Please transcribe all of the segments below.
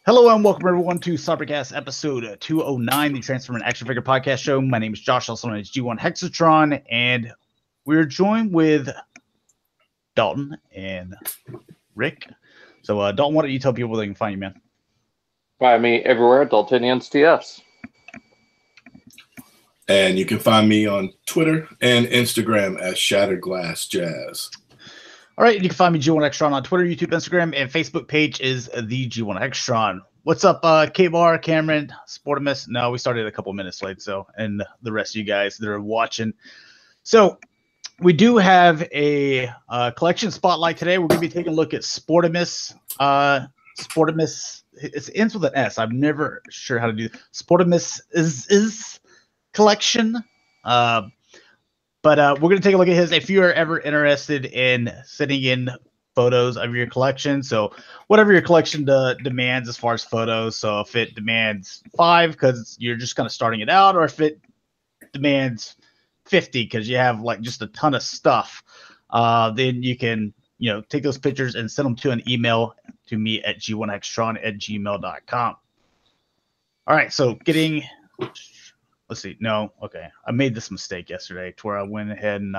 Hello and welcome everyone to Cybercast episode 209, the Transformer and Action Figure Podcast Show. My name is Josh, also known as G1 Hexatron, and we're joined with Dalton and Rick. So, Dalton, why don't you tell people where they can find you, man? Find me everywhere, Daltonians TS. And you can find me on Twitter and Instagram as Shatrdglassjazz. All right, you can find me G1 Hexatron on Twitter, YouTube, Instagram, and Facebook page is the G1 Hexatron. What's up, K-Bar, Cameron, Sportimus? No, we started a couple minutes late, so, and the rest of you guys that are watching. So, we do have a collection spotlight today. We're going to be taking a look at Sportimus. Sportimus, it ends with an S. I'm never sure how to do Sportimus is collection. But we're going to take a look at his. If you are ever interested in sending in photos of your collection, so whatever your collection demands as far as photos, so if it demands 5 because you're just kind of starting it out, or if it demands 50 because you have like just a ton of stuff, then you can take those pictures and send them to an email to me at g1hextron@gmail.com. All right, so getting. Let's see. No, okay. I made this mistake yesterday to where I went ahead and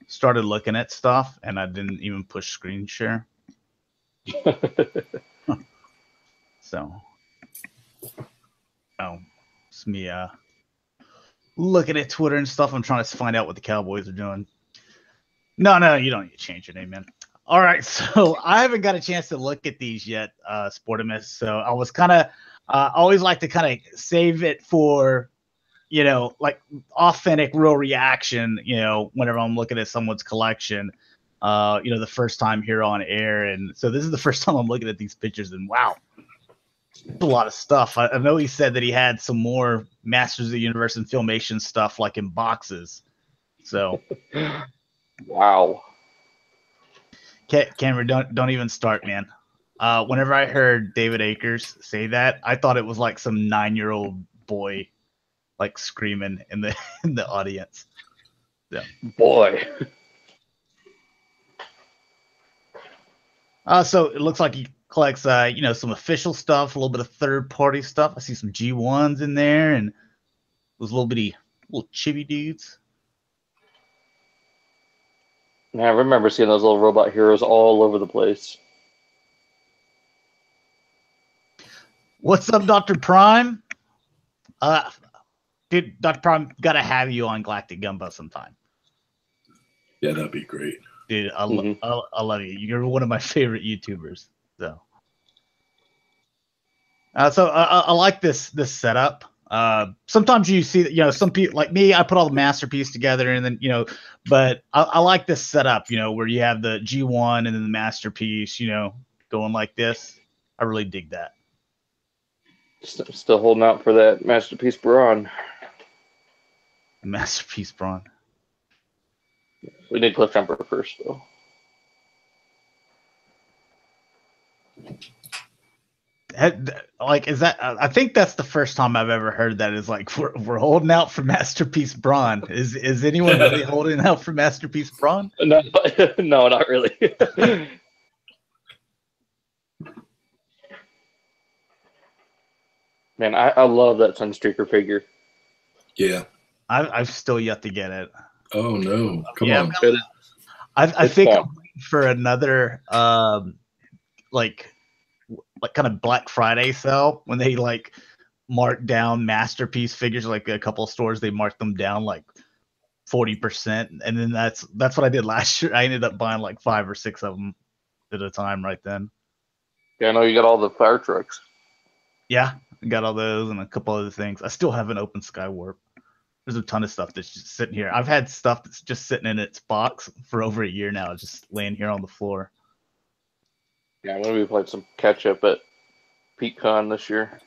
started looking at stuff, and I didn't even push screen share. So, it's me looking at Twitter and stuff. I'm trying to find out what the Cowboys are doing. No, you don't need to change your name, man. All right, so I haven't got a chance to look at these yet, Sportimus. So I was kind of always like to kind of save it for, like authentic, real reaction, whenever I'm looking at someone's collection, the first time here on air. And so this is the first time I'm looking at these pictures, and wow, a lot of stuff. I know he said that he had some more Masters of the Universe and Filmation stuff like in boxes. So Wow. Cameron, don't even start, man. Whenever I heard David Akers say that, I thought it was like some 9-year-old boy like screaming in the audience. Yeah. Boy. So it looks like he collects some official stuff, a little bit of third-party stuff. I see some G1s in there and those little chibi dudes. Yeah, I remember seeing those little robot heroes all over the place. What's up, Dr. Prime? Dude, Dr. Prime, gotta have you on Galactic Gumbo sometime. Yeah, that'd be great. Dude, I love you. You're one of my favorite YouTubers. So I like this setup. Sometimes you see, some people like me, I put all the masterpiece together and then, but I like this setup, where you have the G1 and then the masterpiece, going like this. I really dig that. Still holding out for that Masterpiece Brawn. Masterpiece Brawn. We need Cliffjumper first, though. Like, is that? I think that's the first time I've ever heard that. Is like we're holding out for Masterpiece Brawn. Is anyone really holding out for Masterpiece Brawn? No, no, not really. Man, I love that Sunstreaker figure. Yeah. I've still yet to get it. Oh no! Come on. I think I'm waiting for another like kind of Black Friday sale when they like mark down masterpiece figures. Like a couple of stores, they mark them down like 40%, and then that's what I did last year. I ended up buying like 5 or 6 of them at a time right then. Yeah, I know you got all the fire trucks. Yeah, I got all those and a couple other things. I still haven't opened Skywarp. There's a ton of stuff that's just sitting here. I've had stuff that's just sitting in its box for over a year now, just laying here on the floor. Yeah, I'm going to be playing some catch-up at PeteCon this year.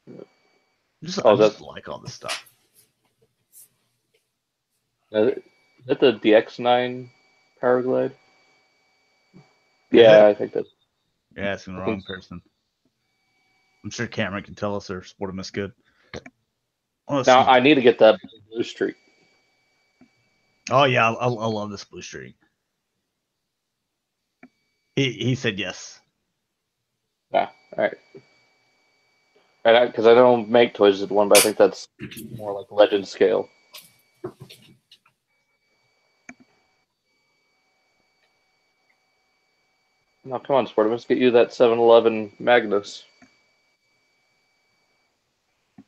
I just like all this stuff. Is that the DX9 Powerglide? Yeah, I think that's... You're asking the wrong person. I'm sure Cameron can tell us or Sportimus good. Now, I need to get that blue streak. Oh yeah, I love this blue streak. He said yes. Yeah, all right. And because I don't make Toyz at one, but I think that's more like legend scale. No, come on, Sport. Let's get you that 7-Eleven Magnus.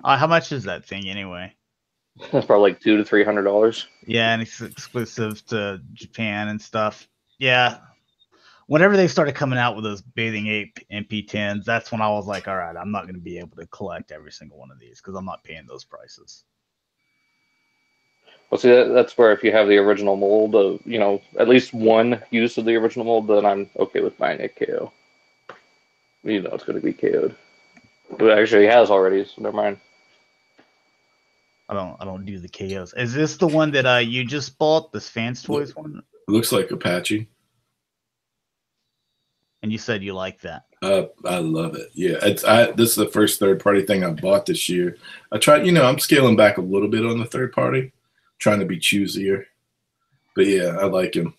How much is that thing anyway? Probably like $200 to $300. Yeah, and it's exclusive to Japan and stuff. Yeah. Whenever they started coming out with those Bathing Ape MP10s, that's when I was like, all right, I'm not going to be able to collect every single one of these because I'm not paying those prices. Well, see, that's where if you have the original mold of, at least one use of the original mold, then I'm okay with buying a KO. You know it's going to be KO'd. But actually, he has already, so never mind. I don't do the KOs. Is this the one that you just bought? This Fans Toys one? Looks like Apache. And you said you like that. I love it. Yeah, this is the first third-party thing I bought this year. I tried, I'm scaling back a little bit on the third party, trying to be choosier. But yeah, I like him.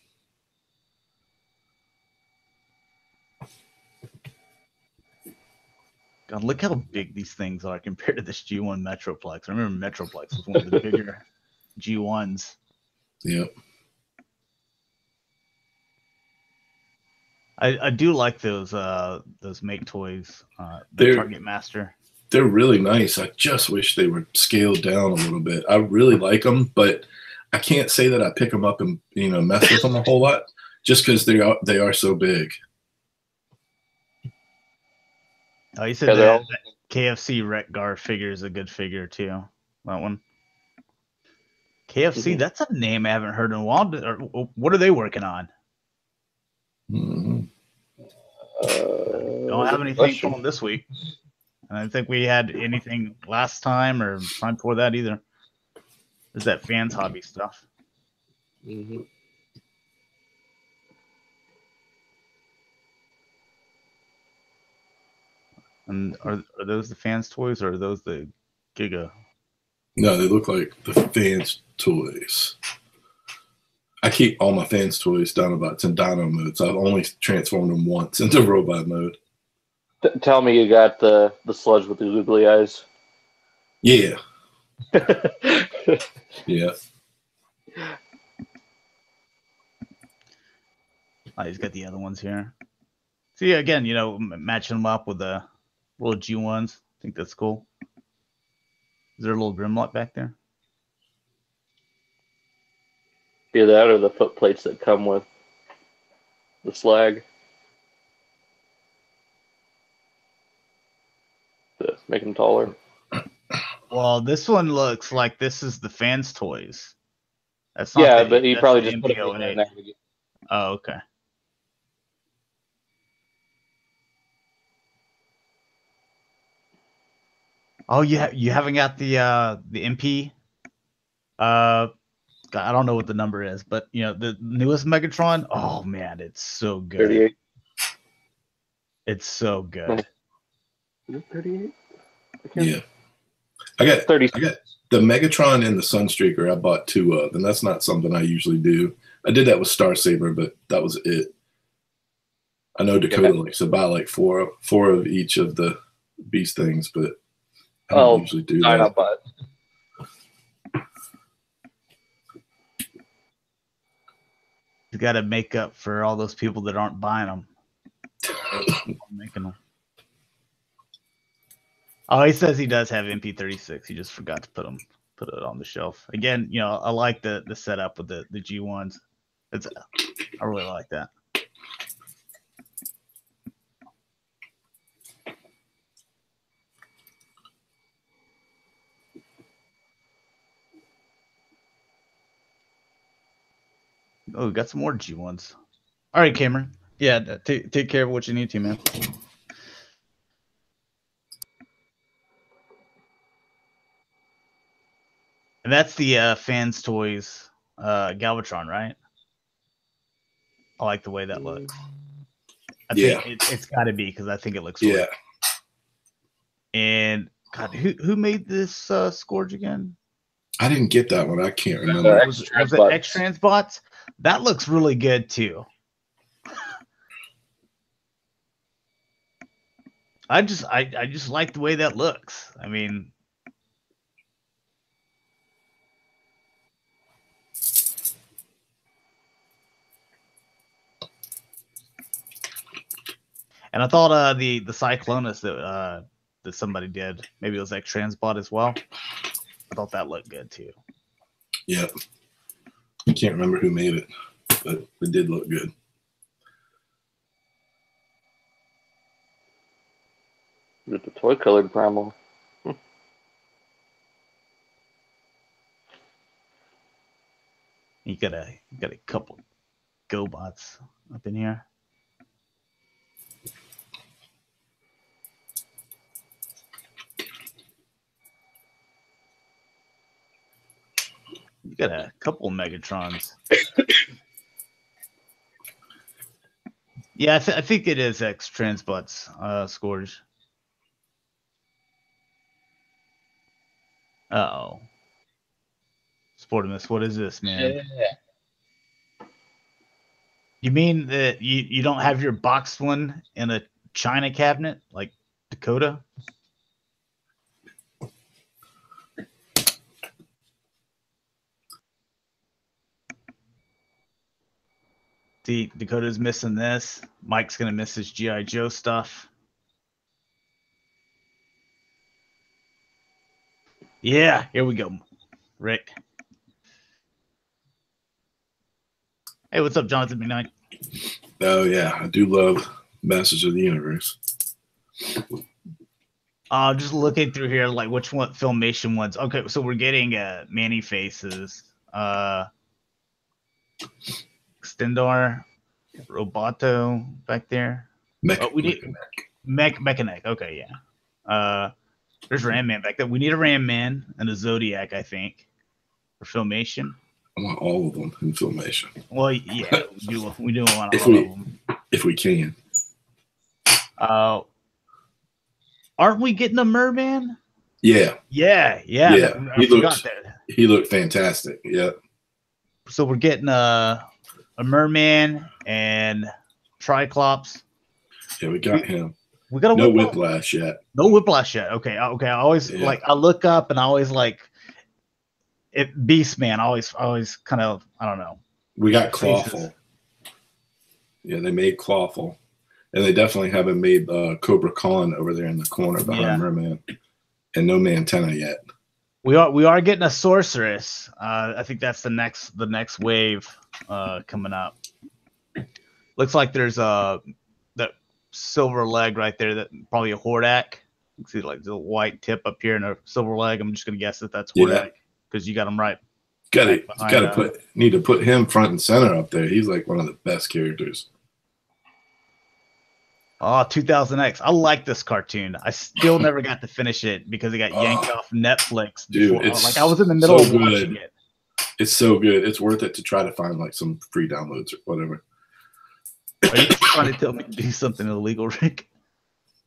God, look how big these things are compared to this G1 Metroplex. I remember Metroplex was one of the bigger G1s. Yep. I do like those Make Toys, the Target Master. They're really nice. I just wish they were scaled down a little bit. I really like them, but I can't say that I pick them up and mess with them a whole lot just because they are so big. Oh, you said that KFC Retgar figure is a good figure too. That one. KFC, that's a name I haven't heard in a while. What are they working on? Mm-hmm. Don't have anything for them this week. I don't think we had anything last time or time before that either. There's that Fans Hobby stuff. Mm-hmm. And are those the Fans Toys or are those the Giga? No, they look like the Fans Toys. I keep all my Fans Toys down about to Dino mode, so I've only transformed them once into robot mode. Tell me you got the sludge with the googly eyes. Yeah. Yeah. He's got the other ones here. See, again, matching them up with the little G1s. I think that's cool. Is there a little Grimlock back there? Either that or the foot plates that come with the slag. To make them taller. Well, this one looks like this is the Fans Toys. That's not but you probably just put it in there. Oh, okay. Oh, you haven't got the MP. God, I don't know what the number is, but the newest Megatron. Oh man, it's so good. 38. It's so good. Is it 38? Yeah. I got 30. I got the Megatron and the Sunstreaker. I bought 2 of, and that's not something I usually do. I did that with Star Saber, but that was it. I know Dakota likes to buy like four of each of the beast things, but I don't usually do that. But You got to make up for all those people that aren't buying them. Making them. Oh, he says he does have MP36. He just forgot to put it on the shelf. Again, I like the setup with the G1s. I really like that. Oh, we got some more G1s. All right, Cameron. Yeah, take care of what you need to, man. And that's the Fans Toys Galvatron, right? I like the way that looks. I think it's got to be because I think it looks yeah. Right. And God, who made this Scourge again? I didn't get that one. I can't remember. Was it X-Transbots? That looks really good too. I just like the way that looks. I mean, and I thought the Cyclonus that somebody did, maybe it was X-Transbot as well. I thought that looked good too. Yep. I can't remember who made it, but it did look good. With the toy colored Primal. You got a couple GoBots up in here. You got a couple Megatrons. Yeah, I think it is X-Transbots, Scourge. Uh-oh. Sportimus, what is this, man? Yeah. You mean that you don't have your boxed one in a China cabinet like Dakota? See, Dakota's missing this. Mike's going to miss his G.I. Joe stuff. Yeah, here we go, Rick. Hey, what's up, Jonathan McKnight? Oh, yeah. I do love Masters of the Universe. Just looking through here, like which one Filmation ones. Okay, so we're getting Manny Faces, Extendor, Roboto back there. We need Mechanic. Okay, yeah. There's Ram Man back there. We need a Ram Man and a Zodiac, I think, for Filmation. I want all of them in Filmation. Well, yeah, we do want all of them. If we can. Aren't we getting a Merman? Yeah. He looked fantastic. Yeah. So we're getting a Merman and Triclops. Yeah, we got him. We got no Whiplash yet. No Whiplash yet. Okay. I always I look up and I always Beastman. I always kind of, I don't know. We got Clawful. Yeah, they made Clawful. And they definitely haven't made Cobra Khan over there in the corner behind Merman. And no Mantenna yet. We are getting a Sorceress. I think that's the next wave coming up. Looks like there's that silver leg right there, that probably a Hordak. You can see like the white tip up here and a silver leg. I'm just gonna guess that that's Hordak because you got him right. Need to put him front and center up there. He's like one of the best characters. Oh, 2000X. I like this cartoon. I still never got to finish it because it got yanked off Netflix. Dude, it's I was in the middle of watching it. It's so good. It's worth it to try to find like some free downloads or whatever. Are you trying to tell me to do something illegal, Rick?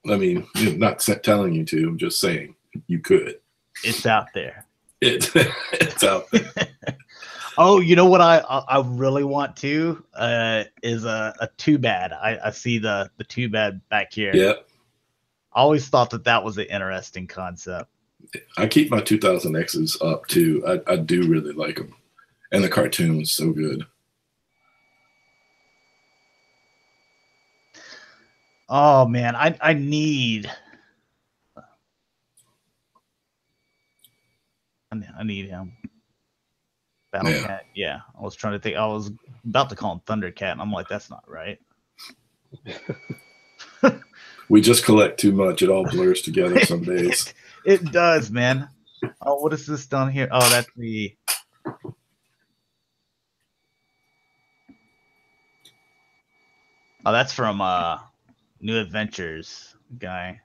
I mean, not telling you to. I'm just saying you could. It's out there. It's out there. Oh, you know what I really want to is a Too Bad. I see the Too Bad back here. Yeah. I always thought that was an interesting concept. I keep my 2000Xs up too. I do really like them, and the cartoon was so good. Oh man, I need him. Battlecat, yeah. I was trying to think. I was about to call him Thundercat, and I'm like, that's not right. We just collect too much. It all blurs together some days. It does, man. Oh, what is this down here? Oh, that's the. Oh, that's from New Adventures guy.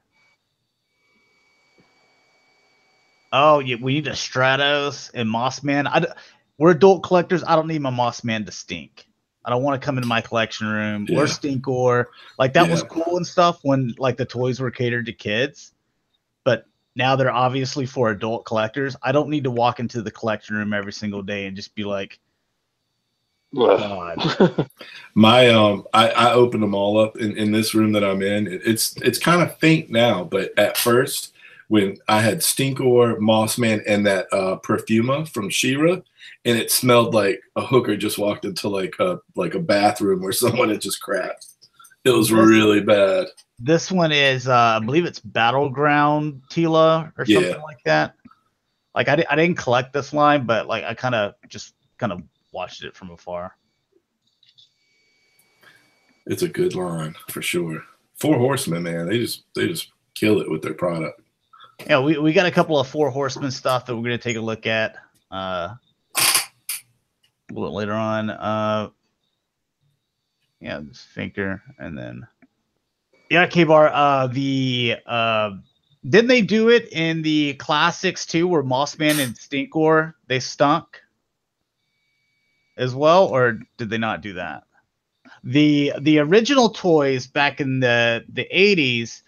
Oh, yeah, we need a Stratos and Mossman. We're adult collectors. I don't need my Mossman to stink. I don't want to come into my collection room or Stinkor. Like that was cool and stuff when like the toys were catered to kids. But now they're obviously for adult collectors. I don't need to walk into the collection room every single day and just be like, God. My I opened them all up in this room that I'm in. It's kind of faint now, but at first when I had Stinkor, Mossman, and that Perfuma from She-Ra, and it smelled like a hooker just walked into like a bathroom where someone had just crapped. It was really bad. This one is, I believe it's Battleground Tila or something like that. Like I didn't collect this line, but like I kind of watched it from afar. It's a good line for sure. Four Horsemen, man, they just kill it with their product. Yeah, we got a couple of Four Horsemen stuff that we're gonna take a look at a little later on. Yeah, this Finker, and then K-Bar. Didn't they do it in the classics too, where Mossman and Stinkor they stunk as well, or did they not do that? The original Toyz back in the 80s,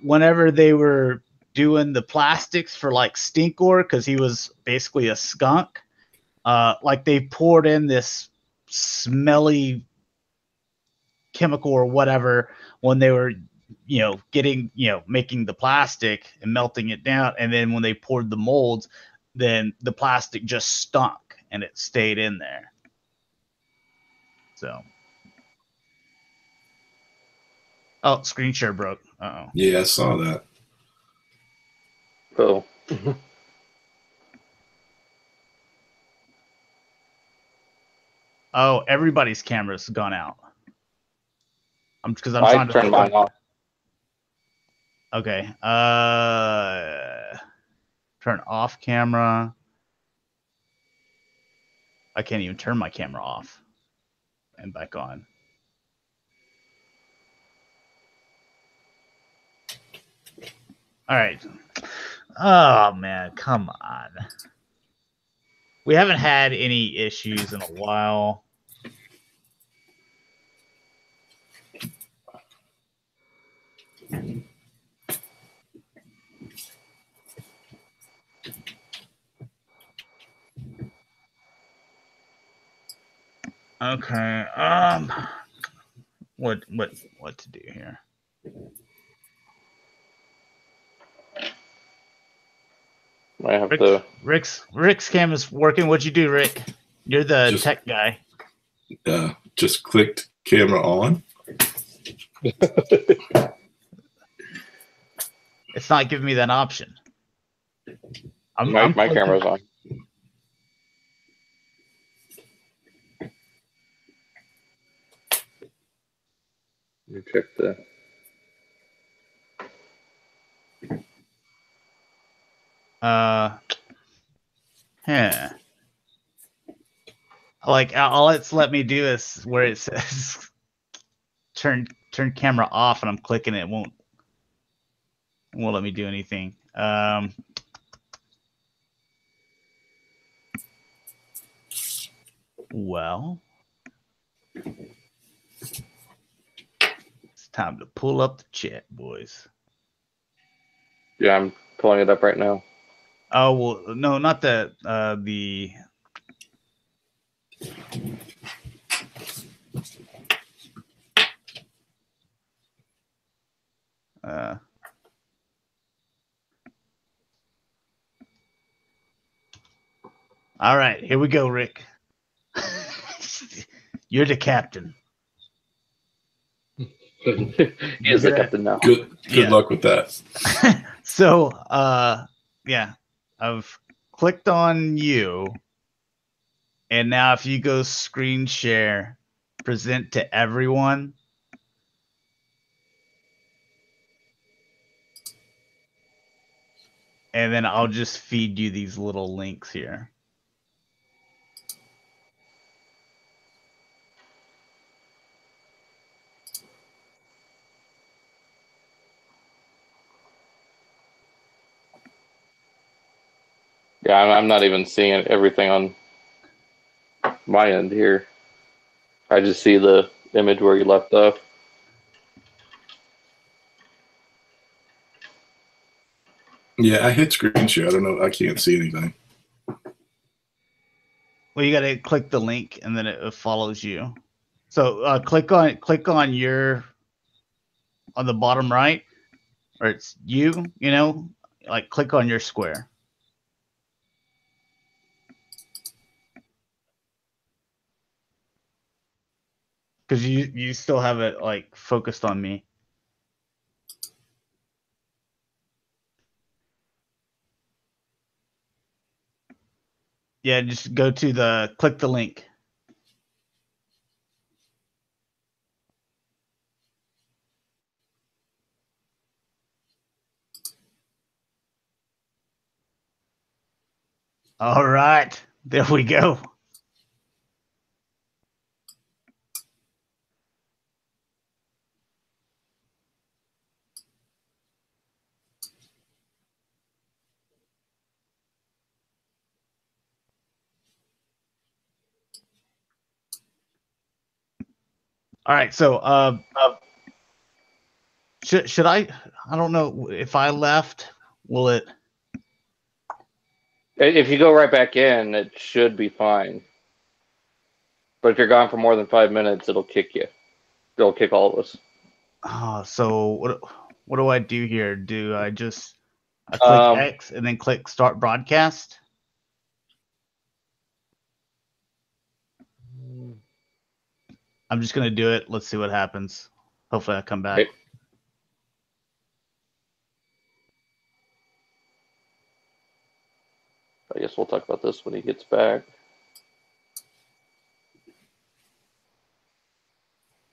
whenever they were doing the plastics for like Stinkor, because he was basically a skunk, like they poured in this smelly chemical or whatever when they were making the plastic and melting it down, and then when they poured the molds, then the plastic just stunk and it stayed in there. So screen share broke. Yeah, I saw that. Oh. Oh, everybody's camera's gone out. I'm trying to turn mine off. Okay. Turn off camera. I can't even turn my camera off and back on. All right. Oh man, come on. We haven't had any issues in a while. Okay. What to do here? I have to. Rick's cam is working. What'd you do, Rick? You're the tech guy. Just clicked camera on. It's not giving me that option. My camera's on. Let me check the. Like all it's let me do is where it says turn camera off, and I'm clicking it. It won't let me do anything. Well, it's time to pull up the chat, boys. Yeah, I'm pulling it up right now. Oh well, no, not the All right, here we go, Rick. You're the captain. He is the captain now. Good luck with that. So, yeah, I've clicked on you, and now if you go screen share, present to everyone. And then I'll just feed you these little links here. Yeah, I'm not even seeing everything on my end here. I just see the image where you left off. Yeah, I hit screen share. I don't know. I can't see anything. Well, you got to click the link, and then it follows you. So click on your on the bottom right, or it's you. You know, like click on your square. Because you still have it like focused on me. Yeah, just go to click the link. All right, there we go. All right, so should I don't know if I left, will it? If you go right back in, it should be fine. But if you're gone for more than 5 minutes, it'll kick you. It'll kick all of us. So what do I do here? Do I just click X and then click start broadcast? I'm just gonna do it. Let's see what happens. Hopefully I come back. Okay. I guess we'll talk about this when he gets back.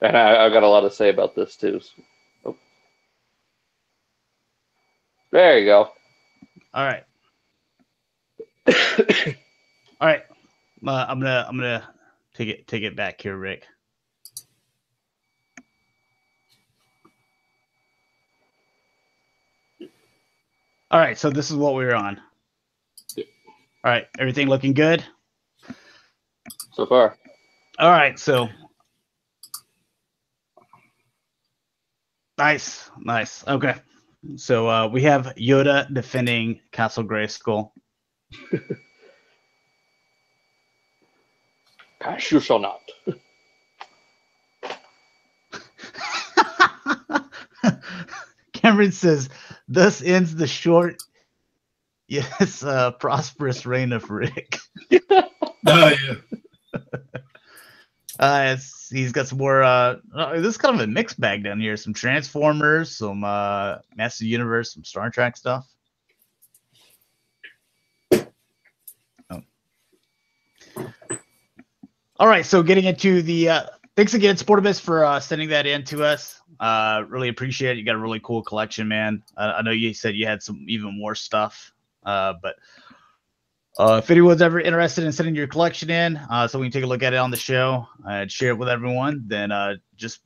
And I've got a lot to say about this too. So. Oh. There you go. All right. All right. I'm gonna take it back here, Rick. All right. So this is what we were on. All right. Everything looking good so far. All right. So nice. Okay. So we have Yoda defending Castle Grayskull. Pass you shall not. Cameron says, "Thus ends the short, yes, prosperous reign of Rick." Oh yeah. He's got some more. This is kind of a mixed bag down here. Some Transformers, some Master Universe, some Star Trek stuff. Oh. All right, so getting into the thanks again, Sportibus, for sending that in to us. Really appreciate it. You got a really cool collection, man. I know you said you had some even more stuff, but if anyone's ever interested in sending your collection in, so we can take a look at it on the show and share it with everyone, then just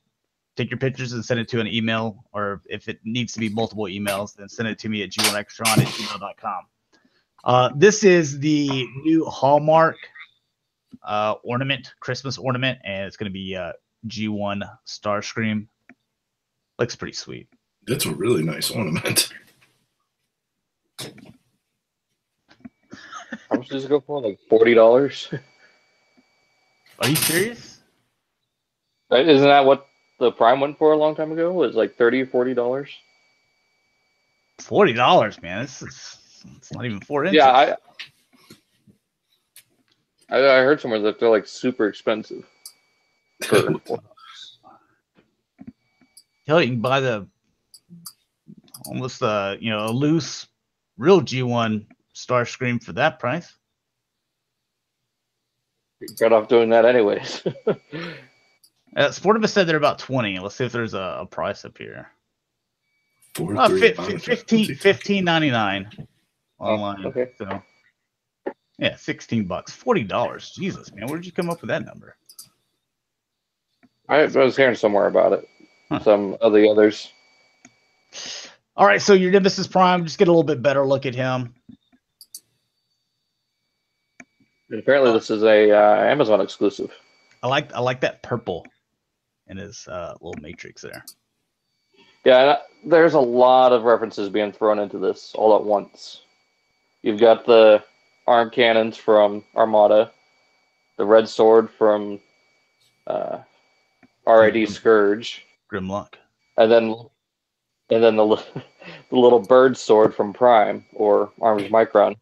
take your pictures and send it to an email, or if it needs to be multiple emails, then send it to me at g1extron@gmail.com. This is the new Hallmark ornament, Christmas ornament, and it's going to be G1 Starscream. Looks pretty sweet. That's a really nice ornament. How much does it go for? Like $40? Are you serious? Isn't that what the Prime went for a long time ago? It was like $30 or $40? $40, man. It's not even 4 inches. Yeah, I heard somewhere that they're like super expensive. Hell, you can buy the almost a loose real G1 Starscream for that price. You're better off doing that anyways. Sportibus said they're about 20. Let's see if there's a price up here. $15.99 online. Okay. So yeah, $16. $40. Jesus, man, where did you come up with that number? I was hearing somewhere about it. Huh. Some of the others. All right, so your Nemesis Prime, just get a little bit better look at him. And apparently, this is a Amazon exclusive. I like that purple in his little matrix there. Yeah, there's a lot of references being thrown into this all at once. You've got the arm cannons from Armada, the red sword from RID Scourge, Grimlock. and then the little bird sword from Prime or Arms Micron.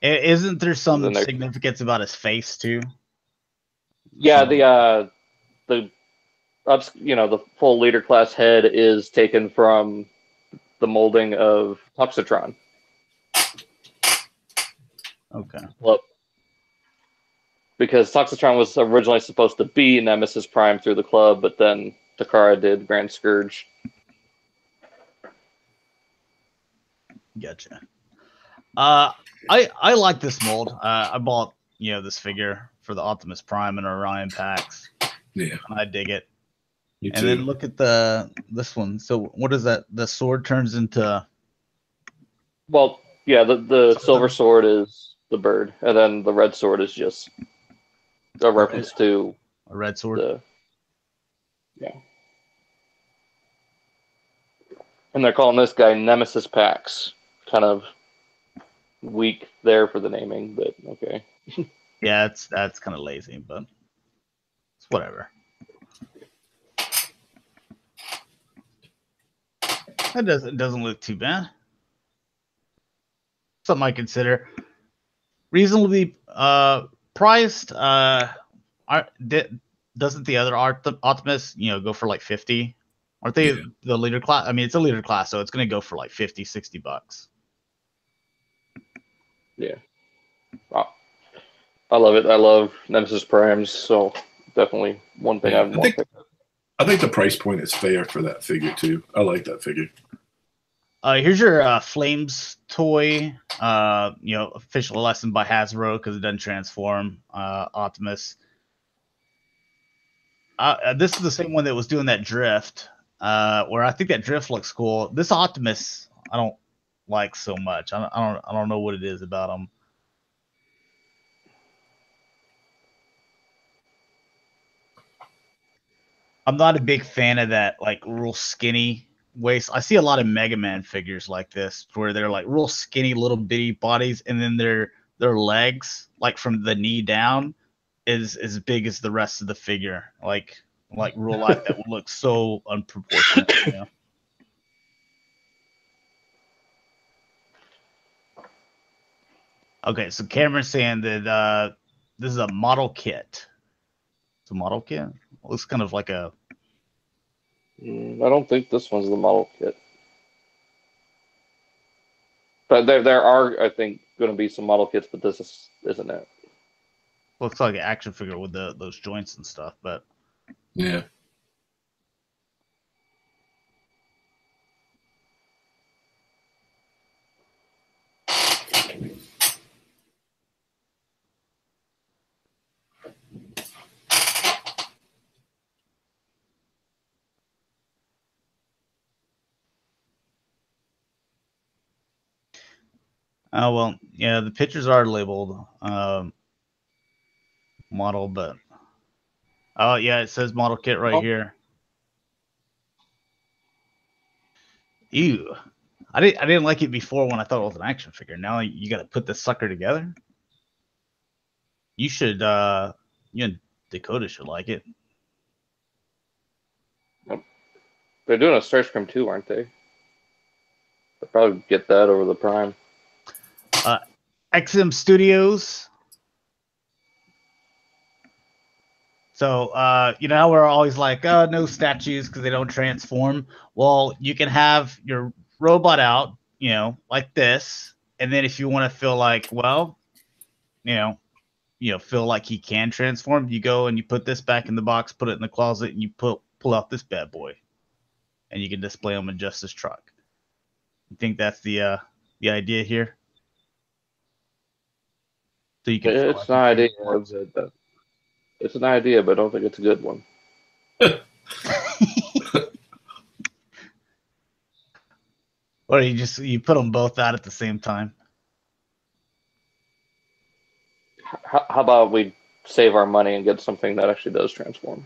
Isn't there some significance about his face too? Yeah, the full leader class head is taken from the molding of Toxitron. Okay. Well, because Toxitron was originally supposed to be Nemesis Prime through the club, but then Takara did Grand Scourge. Gotcha. I like this mold. I bought this figure for the Optimus Prime and Orion packs. Yeah, I dig it. me And too. then look at this one. So what is that? The sword turns into. Well, yeah, the silver sword is the bird, and then the red sword is just a reference to a red sword. Yeah. And they're calling this guy Nemesis Pax. Kind of weak there for the naming, but okay. Yeah, that's kind of lazy, but it's whatever. That doesn't look too bad. Something I consider reasonably priced. Doesn't the other Optimus go for like 50? Aren't they the leader class? I mean, it's a leader class, so it's going to go for like 50, $60. Yeah. Wow. I love it. I love Nemesis Primes, so definitely one thing I'd want to pick up. I think the price point is fair for that figure too. I like that figure. Here's your Flames toy. Official lesson by Hasbro because it doesn't transform. Optimus. This is the same one that was doing that drift. Where I think that drift looks cool. This Optimus, I don't like so much. I don't know what it is about him. I'm not a big fan of that like real skinny waist. I see a lot of Mega Man figures like this where they're like real skinny little bitty bodies, and then their legs, like from the knee down, is as big as the rest of the figure. Like real life, that would look so unproportionate. Okay, so Cameron's saying that this is a model kit. It's a model kit. It looks kind of like a. I don't think this one's the model kit, but there are, I think, going to be some model kits, but this isn't it. Looks like an action figure with those joints and stuff, but yeah. Oh, well, yeah, the pictures are labeled model, but oh yeah, it says model kit right here. Ew. I didn't like it before when I thought it was an action figure. Now you got to put this sucker together. You should you and Dakota should like it. They're doing a Starscream too, aren't they? They'll probably get that over the Prime. XM Studios. So, how we're always like, oh, no statues because they don't transform. Well, you can have your robot out, like this. And then if you want to feel like, well, feel like he can transform, you go and you put this back in the box, put it in the closet, and you pull out this bad boy. And you can display them in Justice truck. You think that's the idea here? So you can. It's an idea. It's an idea, but I don't think it's a good one. Or you put them both out at the same time. How about we save our money and get something that actually does transform?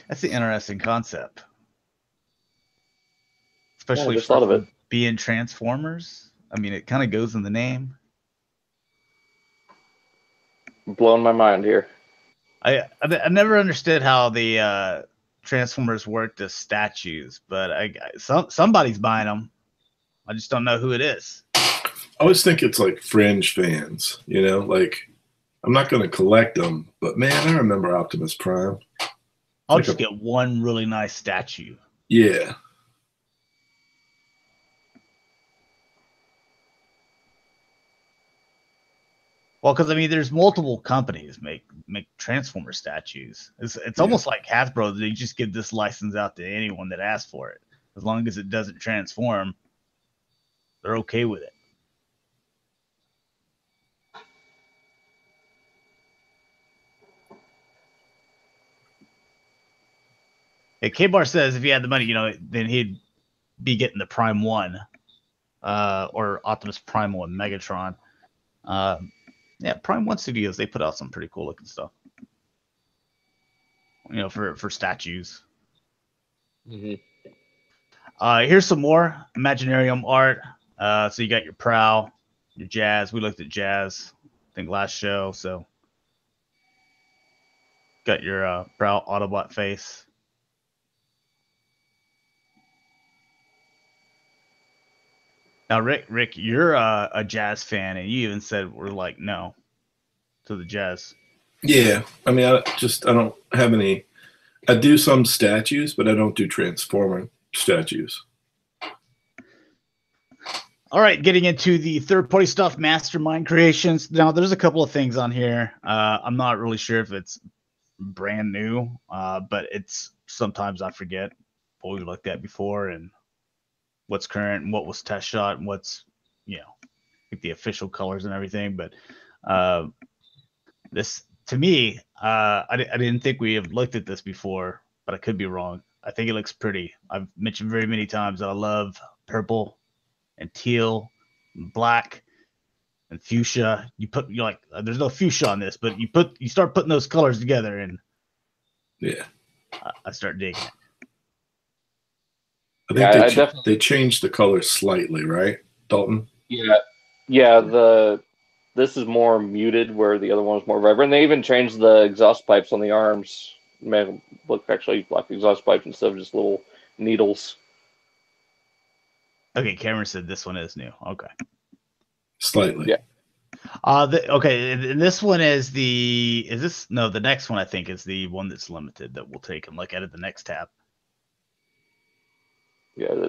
That's an interesting concept, Yeah, I especially just for thought of it. being Transformers. I mean, it kind of goes in the name. Blowing my mind here. I never understood how the Transformers worked as statues, but somebody's buying them. I just don't know who it is. I always think it's like fringe fans, you know, like I'm not going to collect them, but man, I remember Optimus Prime. I'll just get one really nice statue. Yeah. Well, because I mean, there's multiple companies make Transformer statues. It's almost like Hasbro. They just give this license out to anyone that asks for it, as long as it doesn't transform. They're okay with it. Hey, K-Bar says if he had the money, then he'd be getting the Prime 1 or Optimus Primal and Megatron. Yeah, Prime 1 Studios, they put out some pretty cool looking stuff. For statues. Mm-hmm. Here's some more Imaginarium art. So you got your Prowl, your Jazz. We looked at Jazz, I think, last show. So got your Prowl Autobot face. Now, Rick, you're a Jazz fan, and you even said we're like no to the Jazz. Yeah, I mean, I don't have any. I do some statues, but I don't do Transformer statues. All right, getting into the third-party stuff, Mastermind Creations. Now, there's a couple of things on here. I'm not really sure if it's brand new, but it's sometimes I forget what we looked at before and what's current and what was test shot and what's, like the official colors and everything. But this, to me, I didn't think we have looked at this before, but I could be wrong. I think it looks pretty. I've mentioned very many times that I love purple and teal and black and fuchsia. You're like, there's no fuchsia on this, but you start putting those colors together and I start digging it. I think they changed the color slightly, right, Dalton? Yeah. This is more muted, where the other one was more vibrant. They even changed the exhaust pipes on the arms. Made them look actually like exhaust pipes instead of just little needles. Okay, Cameron said this one is new. Okay. Slightly. Yeah. Okay, and this one is the next one I think is the one that's limited that we'll take and look at the next tab. Yeah,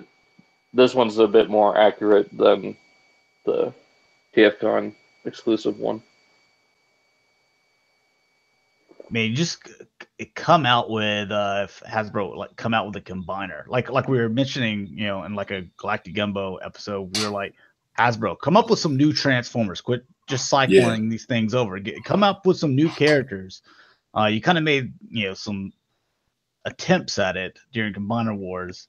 this one's a bit more accurate than the TFCon exclusive one. I mean, just come out with if Hasbro come out with a combiner, like we were mentioning, in like a Galactic Gumbo episode, we were like, Hasbro, come up with some new Transformers. Quit just cycling these things over. Come up with some new characters. You kind of made some attempts at it during Combiner Wars.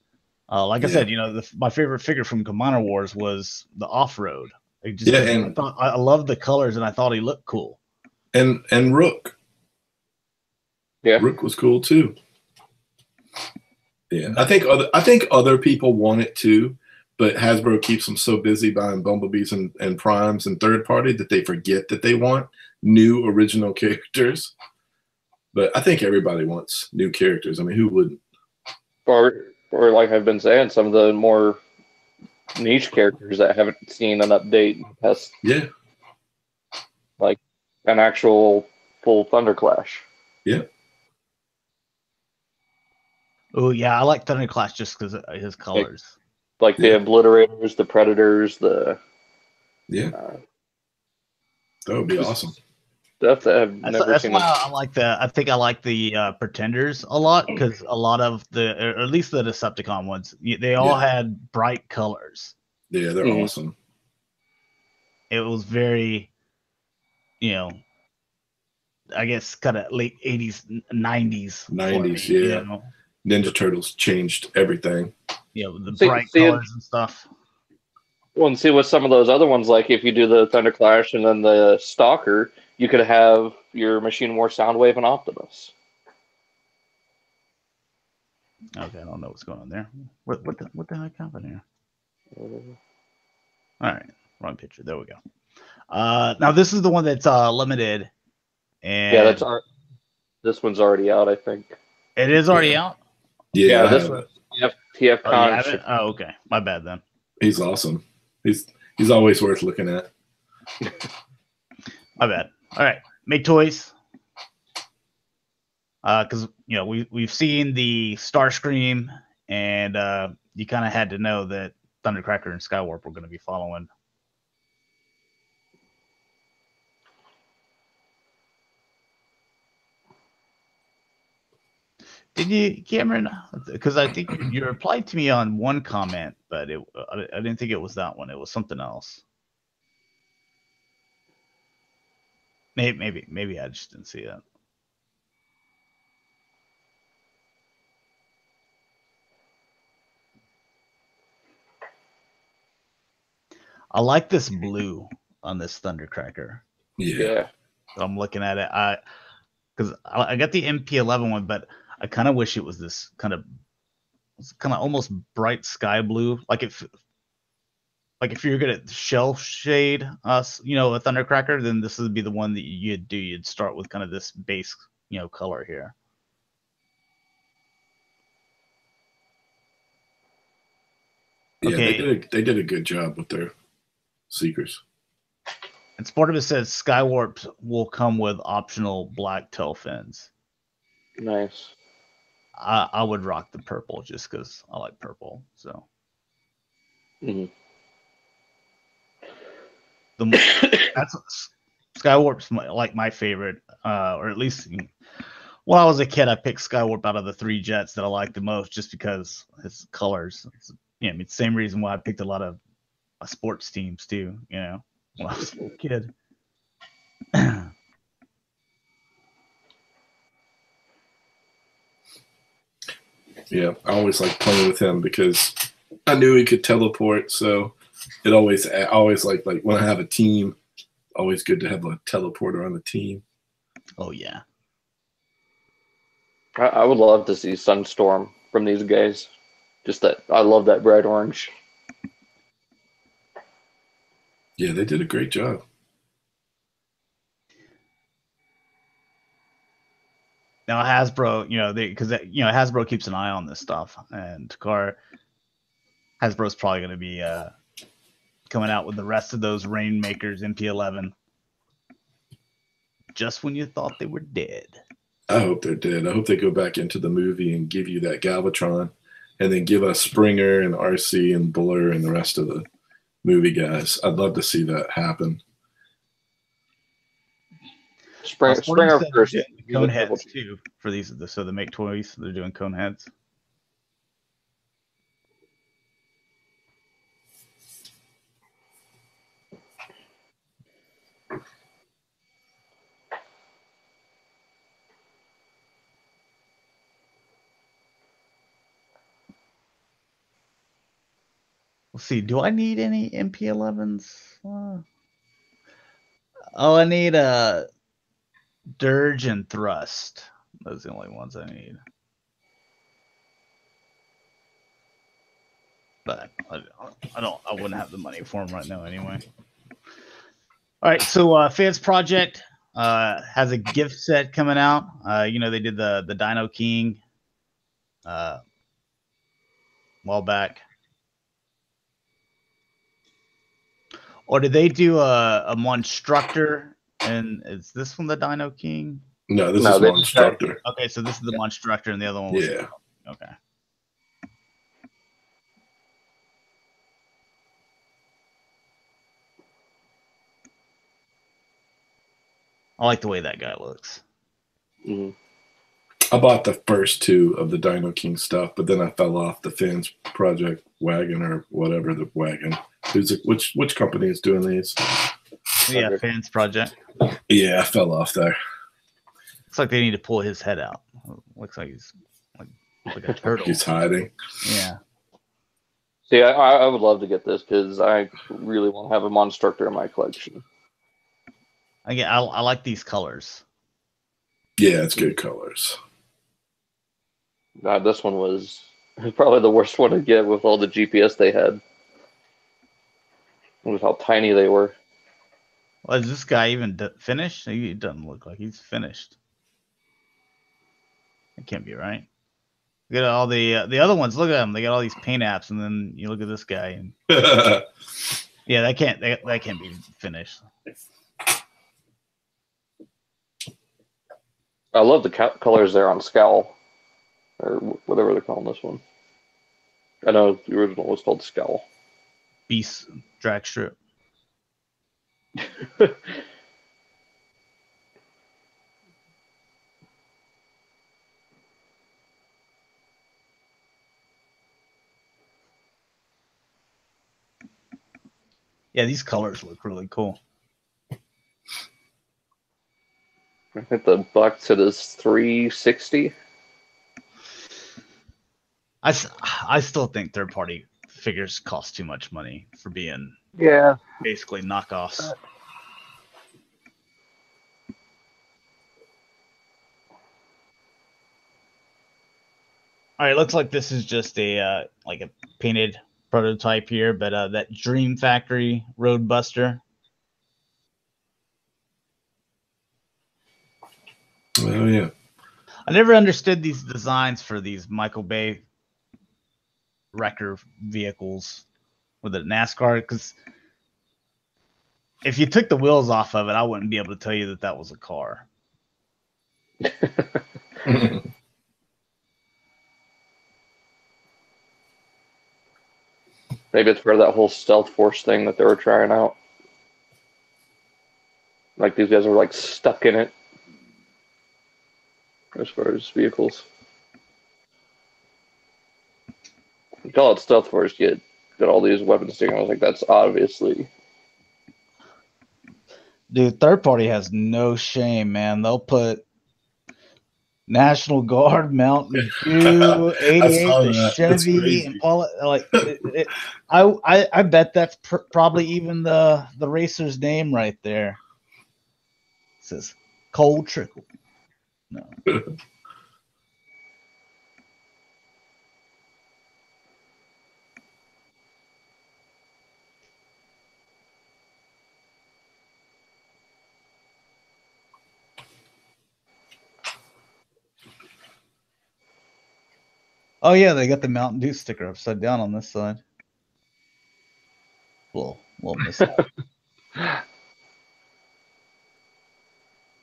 I said, my favorite figure from Combiner Wars was the Off-Road. I loved the colors and I thought he looked cool. And Rook. Yeah, Rook was cool too. Yeah, I think other people want it too, but Hasbro keeps them so busy buying Bumblebees and Primes and third party that they forget that they want new original characters. But I think everybody wants new characters. I mean, who wouldn't? Or like I've been saying, some of the more niche characters that haven't seen an update past. Yeah. Like an actual full Thunderclash. Yeah. Oh yeah, I like Thunderclash just because of his colors. Like the Obliterators, the Predators, the that would be awesome. Stuff that I've never seen. That's why I think I like the Pretenders a lot, because a lot of or at least the Decepticon ones, they all had bright colors. Yeah, they're awesome. It was very, I guess kind of late 80s, 90s. 90s, yeah. Ninja Turtles changed everything. The bright colors and stuff. Well, and see with some of those other ones, like if you do the Thunderclash and then the Stalker, you could have your Machine War Soundwave and Optimus. Okay, I don't know what's going on there. What the heck happened here? All right, wrong picture. There we go. Now this is the one that's limited, and Yeah, this one's already out, I think. It is already out. Yeah, this one. TF Oh, you have it? Oh, okay. My bad then. He's awesome. He's always worth looking at. My bad. All right, make toys. Because we've seen the Starscream, and you kind of had to know that Thundercracker and Skywarp were going to be following. Did you, Cameron? Because I think you replied to me on one comment, but I didn't think it was that one. It was something else. Maybe I just didn't see that. I like this blue on this Thundercracker. Yeah. I'm looking at it. Because I got the MP11 one, but I kind of wish it was this kind of almost bright sky blue. Like if you're gonna shell shade us, a Thundercracker, then this would be the one that you'd do. You'd start with kind of this base, color here. Yeah, Okay. they did a good job with their Seekers. And Sportivus says Skywarp will come with optional black tail fins. Nice. I would rock the purple just because I like purple. So. Mm-hmm. That's Skywarp's my favorite, or at least when I was a kid, I picked Skywarp out of the 3 jets that I liked the most, just because his colors. Same reason why I picked a lot of sports teams too. When I was a kid. Yeah, I always liked playing with him because I knew he could teleport. So I always like when I have a team, always good to have a teleporter on the team. Oh yeah. I would love to see Sunstorm from these guys. Just that I love that bright orange. Yeah, they did a great job. Now Hasbro, because Hasbro keeps an eye on this stuff, and Hasbro's probably going to be coming out with the rest of those Rainmakers MP11 just when you thought they were dead. I hope they're dead. I hope they go back into the movie and give you that Galvatron, and then give us Springer and RC and Buller and the rest of the movie guys. I'd love to see that happen. Springer first. Cone heads too for these. So they make toys. They're doing cone heads. Let's see. Do I need any MP11s? I need Dirge and Thrust. Those are the only ones I need. But I wouldn't have the money for them right now anyway. All right, so Fans Project has a gift set coming out. They did the Dino King a while back. Or did they do a Monstructor? And is this one the Dino King? No, this is Monstructor. Okay, so this is the Monstructor, and the other one was okay. I like the way that guy looks. Mm-hmm. I bought the first 2 of the Dino King stuff, but then I fell off the Fans Project wagon or whatever the wagon. Which company is doing these? Yeah, Fans Project. Yeah, I fell off there. Looks like they need to pull his head out. Looks like he's like a turtle. He's hiding. Yeah. See, I would love to get this because I really want to have a Monstructor in my collection. Again, I like these colors. Yeah, it's good colors. God, this one was probably the worst one to get with all the GPS they had. With how tiny they were. Well, is this guy even finished? He doesn't look like he's finished. It can't be right. Look at all the other ones. Look at them. They got all these paint apps, and then you look at this guy, and yeah, that can't be finished. I love the colors there on Scowl, or whatever they're calling this one. I know the original was called Scowl. Beast drag strip. Yeah, these colors look really cool. I think the box set is $360. I still think third-party figures cost too much money for being basically knockoffs. All right, looks like this is just a like a painted prototype here, but that Dream Factory Roadbuster. Oh yeah. I never understood these designs for these Michael Bay wrecker vehicles with a NASCAR, because if you took the wheels off of it, I wouldn't be able to tell you that that was a car. Maybe it's part of that whole stealth force thing that they were trying out. Like these guys were like stuck in it as far as vehicles. You call it stealth force, you get all these weapons sticking. I was like, that's obviously. Dude, third party has no shame, man. They'll put National Guard, Mountain Dew, 88, the Chevy, and I bet that's probably even the racer's name right there. It says Cold Trickle. No. Oh yeah, they got the Mountain Dew sticker upside down on this side. Little mishap.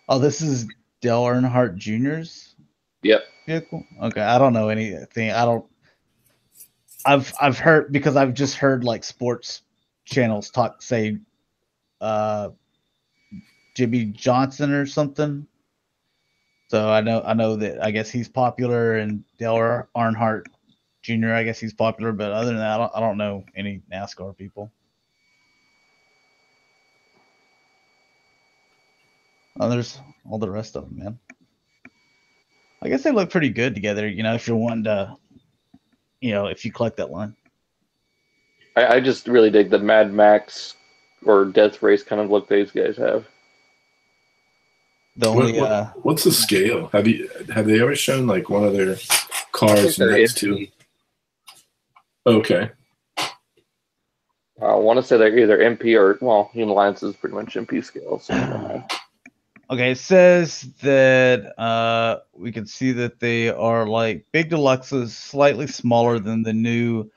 Oh, this is Dale Earnhardt Jr.'s vehicle. Okay, I don't know anything. I've heard, because I've just heard like sports channels say Jimmy Johnson or something. So I know that I guess he's popular, and Dale Earnhardt Jr. I guess he's popular, but other than that, I don't know any NASCAR people. Oh, there's all the rest of them, man. I guess they look pretty good together, if you're wanting to, if you collect that line. I just really dig the Mad Max or Death Race kind of look these guys have. What's the scale? Have they ever shown like one of their cars next to? Okay. I want to say they're either MP or, well, Human Alliance is pretty much MP scale. So okay, it says that we can see that they are like big deluxes, slightly smaller than the new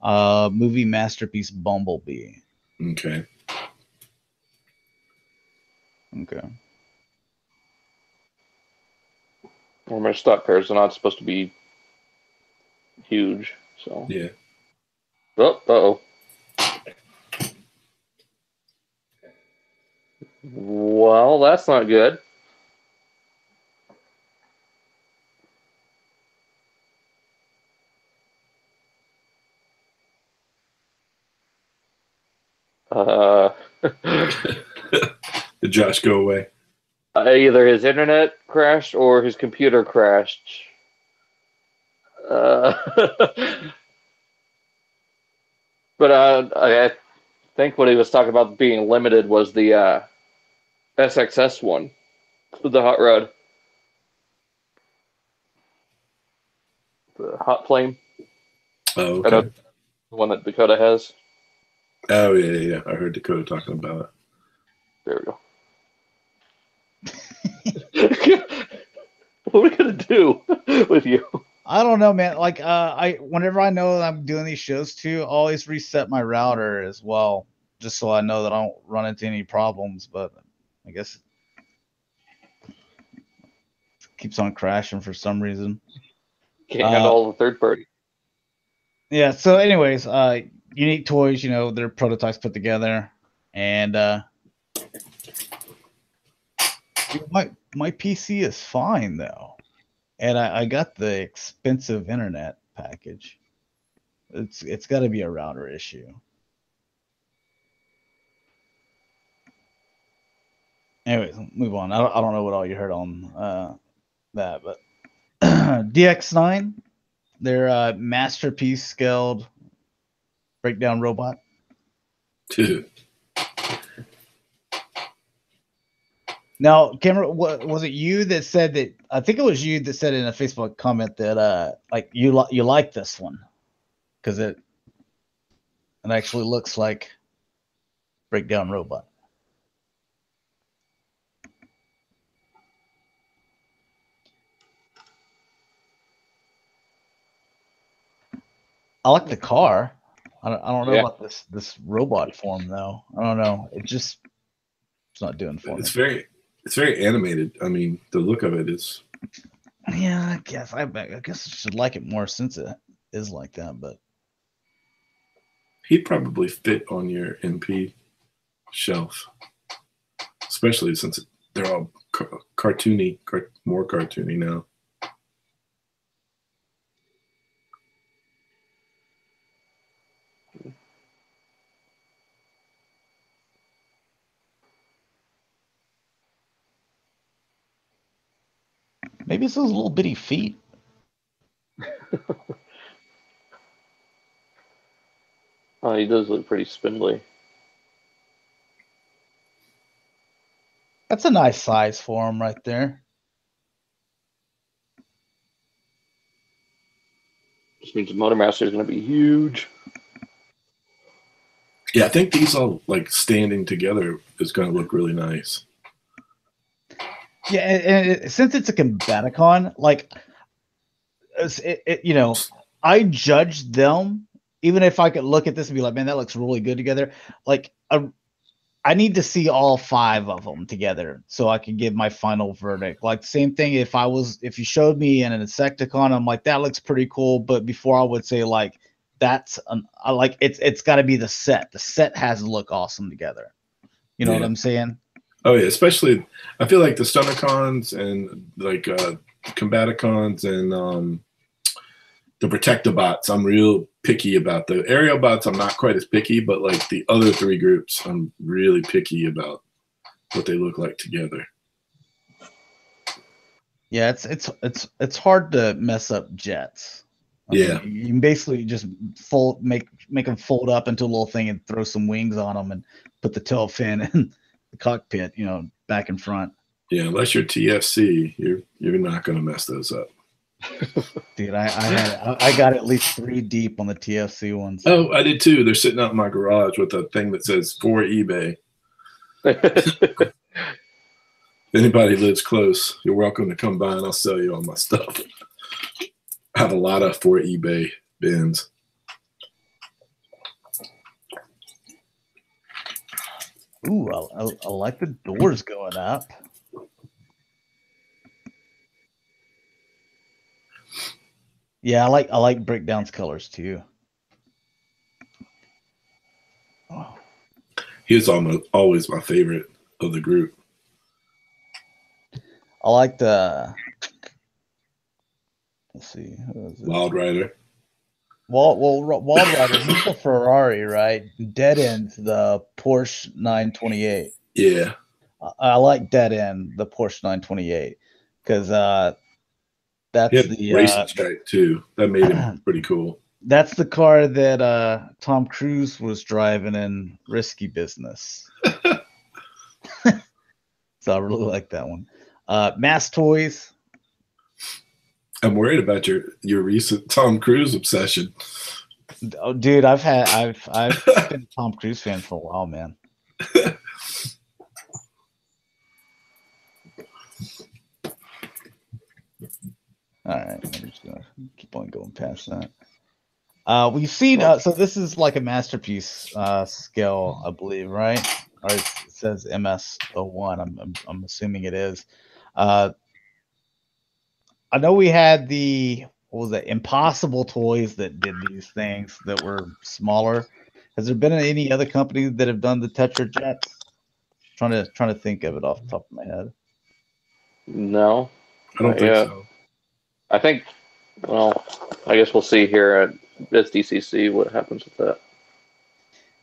movie masterpiece Bumblebee. Okay. Well, my stock pairs are not supposed to be huge, so. Yeah. Oh, well, that's not good. Did Josh go away? Either his internet crashed or his computer crashed. But I think what he was talking about being limited was the SXS one, the hot rod. hot flame. Oh, I know okay. the one that Dakota has. Oh, yeah. I heard Dakota talking about it. There we go. What are we gonna do with you? I don't know, man. Like, whenever I know that I'm doing these shows too, I always reset my router as well, just so I know that I don't run into any problems. But I guess it keeps on crashing for some reason. Can't handle all the third party. Yeah. So, anyways, Unique Toys, you know, their prototypes put together, and my PC is fine though. And I got the expensive internet package. It's got to be a router issue. Anyways, move on. I don't know what all you heard on that, but DX9, their masterpiece scaled breakdown robot. Dude. Now, Cameron, was it you that said that? I think it was you that said in a Facebook comment that like you like this one because it actually looks like breakdown robot. I like the car. I don't know about this robot form though. I don't know. It's not doing for me. It's very animated. I mean, the look of it is. Yeah, I guess I should like it more since it is like that. But he'd probably fit on your MP shelf, especially since they're all cartoony, more cartoony now. maybe it's those little bitty feet. Oh, he does look pretty spindly. That's a nice size for him right there. Just means the Motor Master is going to be huge. Yeah, I think these all like standing together is going to look really nice. Yeah, and since it's a Combaticon, like, you know, I judge them, even if I could look at this and be like, man, that looks really good together. Like, I need to see all 5 of them together so I can give my final verdict. Like, same thing if you showed me an Insecticon, I'm like, that looks pretty cool. But before I would say, like, it's got to be the set. The set has to look awesome together. You know what I'm saying? Oh yeah, especially I feel like the Stunnercons and like Combaticons and the Protectobots, I'm real picky about. The Aerial Bots, I'm not quite as picky, but like the other 3 groups, I'm really picky about what they look like together. Yeah, it's hard to mess up jets. Yeah, you can basically just make them fold up into a little thing and throw some wings on them and put the tail fin in the cockpit, you know, back and front. Yeah, unless you're TFC, you're not going to mess those up. Dude, I got at least 3 deep on the TFC ones. Oh, I did too. They're sitting out in my garage with a thing that says for eBay. If anybody lives close, you're welcome to come by and I'll sell you all my stuff. I have a lot of for eBay bins. Ooh, I like the doors going up. Yeah, I like Breakdown's colors too. Oh. He was always my favorite of the group. I like the. Let's see. Wild Rider. Wild Rider, he's the Ferrari, right? Dead End's the Porsche 928. Yeah. I like Dead End, the Porsche 928, because that's the racing stripe too. That made him pretty cool. That's the car that Tom Cruise was driving in Risky Business. So I really like that one. Mass Toys. I'm worried about your recent Tom Cruise obsession. Oh, dude, I've been a Tom Cruise fan for a while, man. All right, I'm just gonna keep on going past that. We've seen so this is like a masterpiece scale, I believe, right? Or it says MS01. I'm assuming it is. I know we had the what was it? Impossible Toys that did these things that were smaller. Has there been any other companies that have done the Tetrajets? Trying to think of it off the top of my head. No, I don't think so. I think. Well, I guess we'll see here at SDCC what happens with that.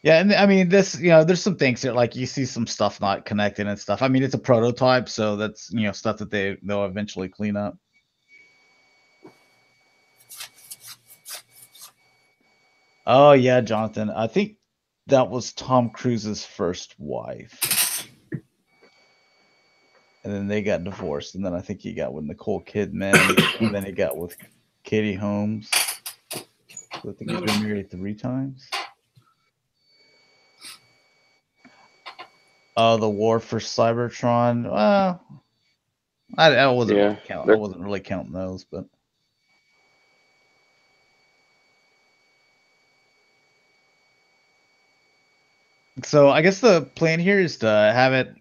Yeah, and I mean this, there's some things that like you see some stuff not connected and stuff. I mean, it's a prototype, so that's stuff that they'll eventually clean up. Oh yeah, Jonathan. I think that was Tom Cruise's first wife. And then they got divorced, and then I think he got with Nicole Kidman, and then he got with Katie Holmes. So I think he's been married 3 times. The War for Cybertron. Well, I wasn't really counting. I wasn't really counting those, but so I guess the plan here is to have it,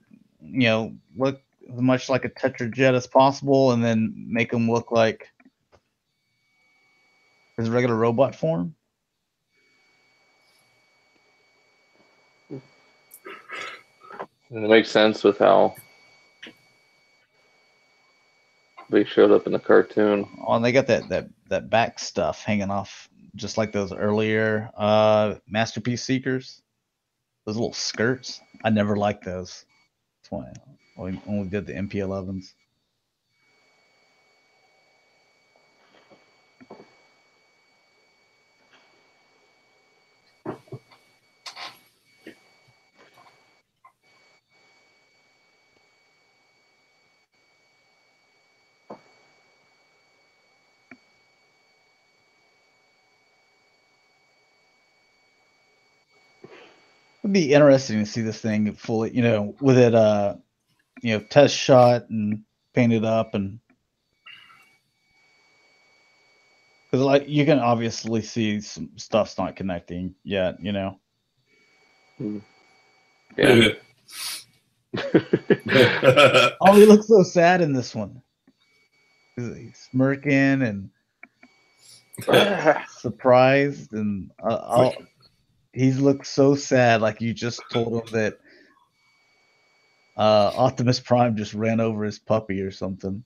look as much like a Tetrajet as possible, and then make them look like his regular robot form. And it makes sense with how they showed up in the cartoon. Oh, and they got that back stuff hanging off, just like those earlier Masterpiece Seekers. Those little skirts. I never liked those. That's why I only did the MP11s. It'd be interesting to see this thing fully, with it, test shot and painted up, and because like you can obviously see some stuff's not connecting yet, Yeah. Oh, he looks so sad in this one. He's smirking and surprised, and he looks so sad, like you just told him that Optimus Prime just ran over his puppy or something.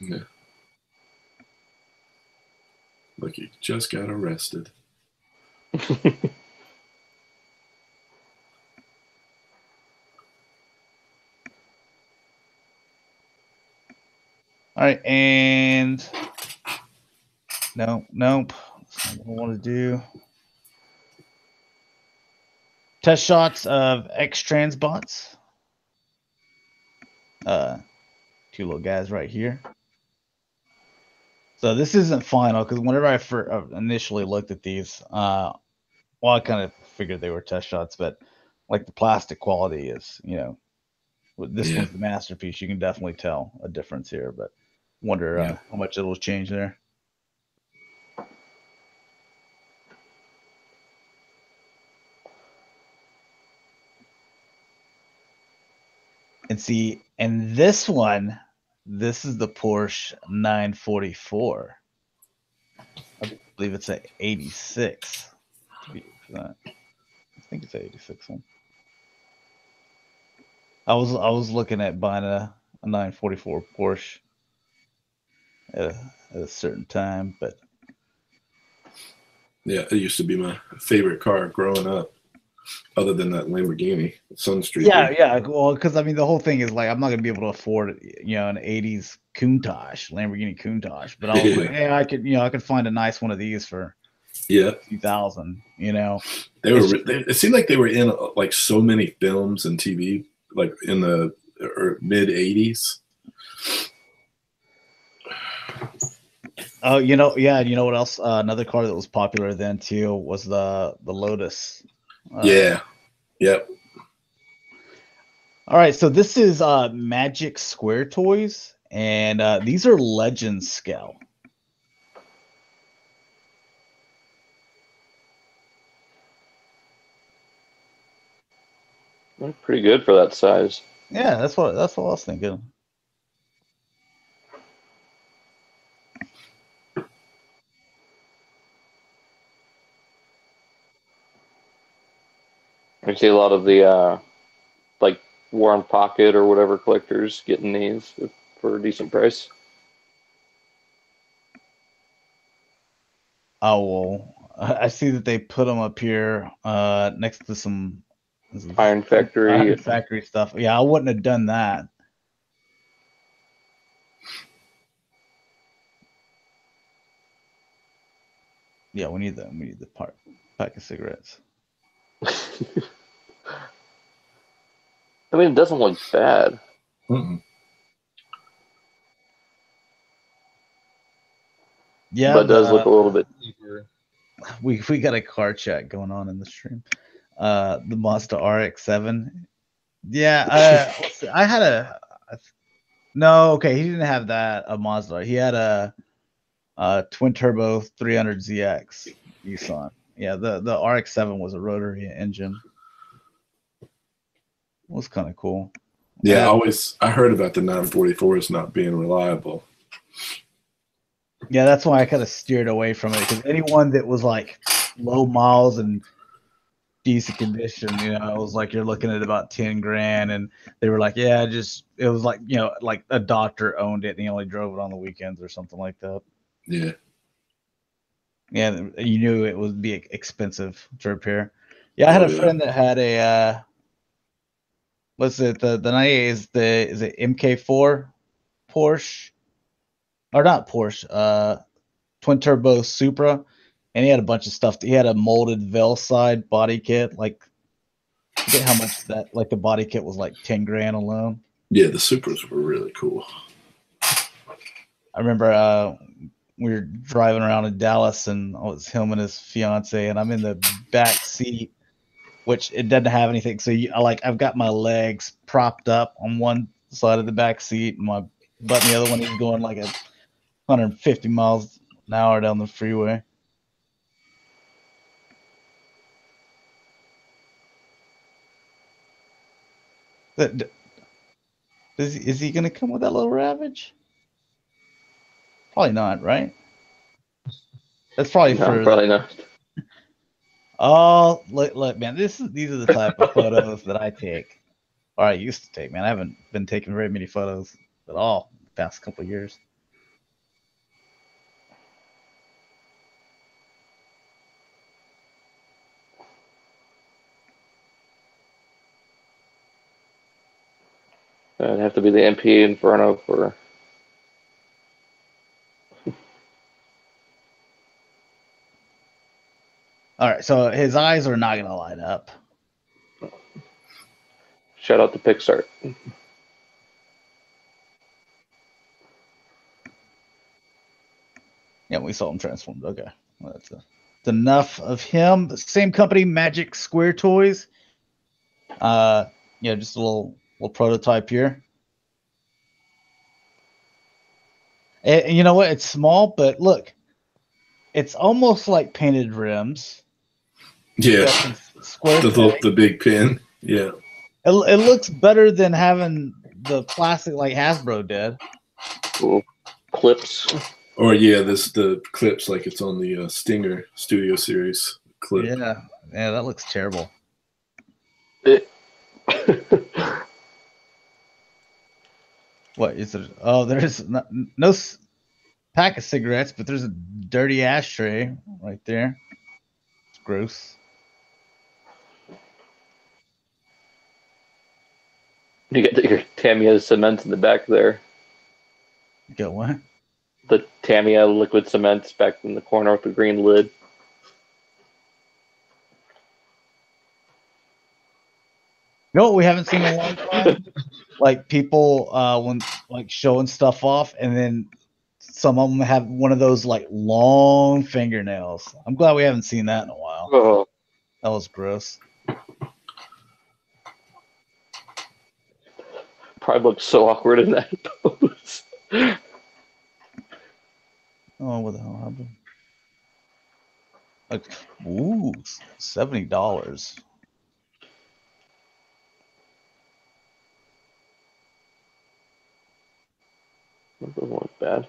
Yeah. Look, he just got arrested. All right, and nope. That's not what I want to do. Test shots of X-Transbots. 2 little guys right here. So this isn't final, because whenever I initially looked at these, well, I kind of figured they were test shots, but like the plastic quality is, this one's the masterpiece. You can definitely tell a difference here, but wonder how much it'll change there. And see, and this one, this is the Porsche 944. I believe it's an 86. I think it's an 86 one. I was looking at buying a 944 Porsche at a certain time, but yeah, it used to be my favorite car growing up. Other than that Lamborghini Sunstreaker. Yeah. Well, because I mean, the whole thing is like I'm not gonna be able to afford, an '80s Countach, Lamborghini Countach. But I was like, hey, I could find a nice one of these for 2,000. They were. It seemed like they were in like so many films and TV, like in the mid '80s. Oh, yeah, you know what else? Another car that was popular then too was the Lotus. Yeah. Yep. All right, so this is Magic Square Toys, and these are Legend scale. They're pretty good for that size. Yeah, that's what I was thinking. I see a lot of the like Warren Pocket or whatever collectors getting these for a decent price. Oh well, I see that they put them up here next to some Iron Factory. Iron Factory stuff. Yeah, I wouldn't have done that. Yeah, we need the pack of cigarettes. I mean, it doesn't look bad. Mm-mm. Yeah, but it does look a little bit cheaper. We got a car chat going on in the stream. The Mazda RX-7. Yeah, I had no. Okay, he didn't have that a Mazda. He had a twin turbo 300ZX Nissan. Yeah, the RX-7 was a rotary engine. It was kind of cool. Yeah, I heard about the 944s not being reliable. Yeah, that's why I kind of steered away from it, because anyone that was like low miles and decent condition, it was like you're looking at about 10 grand, and they were like, yeah, it was like, like a doctor owned it and he only drove it on the weekends or something like that. Yeah. Yeah, you knew it would be expensive to repair. Yeah, I had a friend that had a what's it, the 98 is it MK4 Porsche, or not Porsche, twin turbo Supra, and he had a bunch of stuff. He had a molded Velside body kit. Like, forget how much that, like, the body kit was like 10 grand alone. Yeah, the Supras were really cool. I remember we were driving around in Dallas, and it was him and his fiance, and I'm in the back seat, which it doesn't have anything. So I've got my legs propped up on one side of the back seat, and my butt on the other one. He's going like 150 miles an hour down the freeway. Is he going to come with that little Ravage? Probably not, right? That's probably probably not. Oh, look, man, these are the type of photos that I take, or I used to take, man. I haven't been taking very many photos at all the past couple of years. It'd have to be the MP Inferno for. All right, so his eyes are not going to light up. Shout out to Pixar. Yeah, we saw him transformed. Okay, well, that's enough of him. Same company, Magic Square Toys. Just a little prototype here. And you know what? It's small, but look, it's almost like painted rims. Yeah, square. The big pin. Yeah, it looks better than having the plastic like Hasbro did. Cool. Clips. Or the clips like it's on the Stinger Studio Series clip. Yeah, that looks terrible. What is it? Oh, there's no pack of cigarettes, but there's a dirty ashtray right there. It's gross. You got your Tamiya cement in the back there. You got what? The Tamiya liquid cement back in the corner with the green lid. You know what we haven't seen in a long time? Like people when like showing stuff off and then some of them have one of those like long fingernails. I'm glad we haven't seen that in a while. Oh, That was gross. probably looks so awkward in that pose. Oh, what the hell happened? Like, ooh, $70. That doesn't look bad.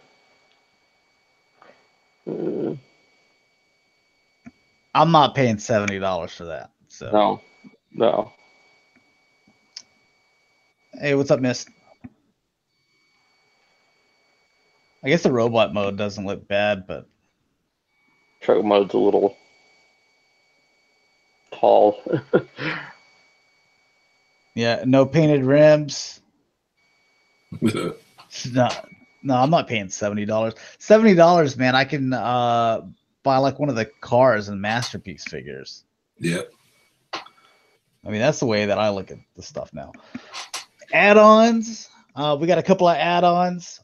I'm not paying $70 for that. So No. Hey, what's up, Miss? I guess the robot mode doesn't look bad, but Truck mode's a little tall. yeah, no painted rims. No, I'm not paying $70. $70, man. I can buy like one of the cars and Masterpiece figures. Yeah. I mean, that's the way that I look at the stuff now. Add-ons. We got a couple of add-ons.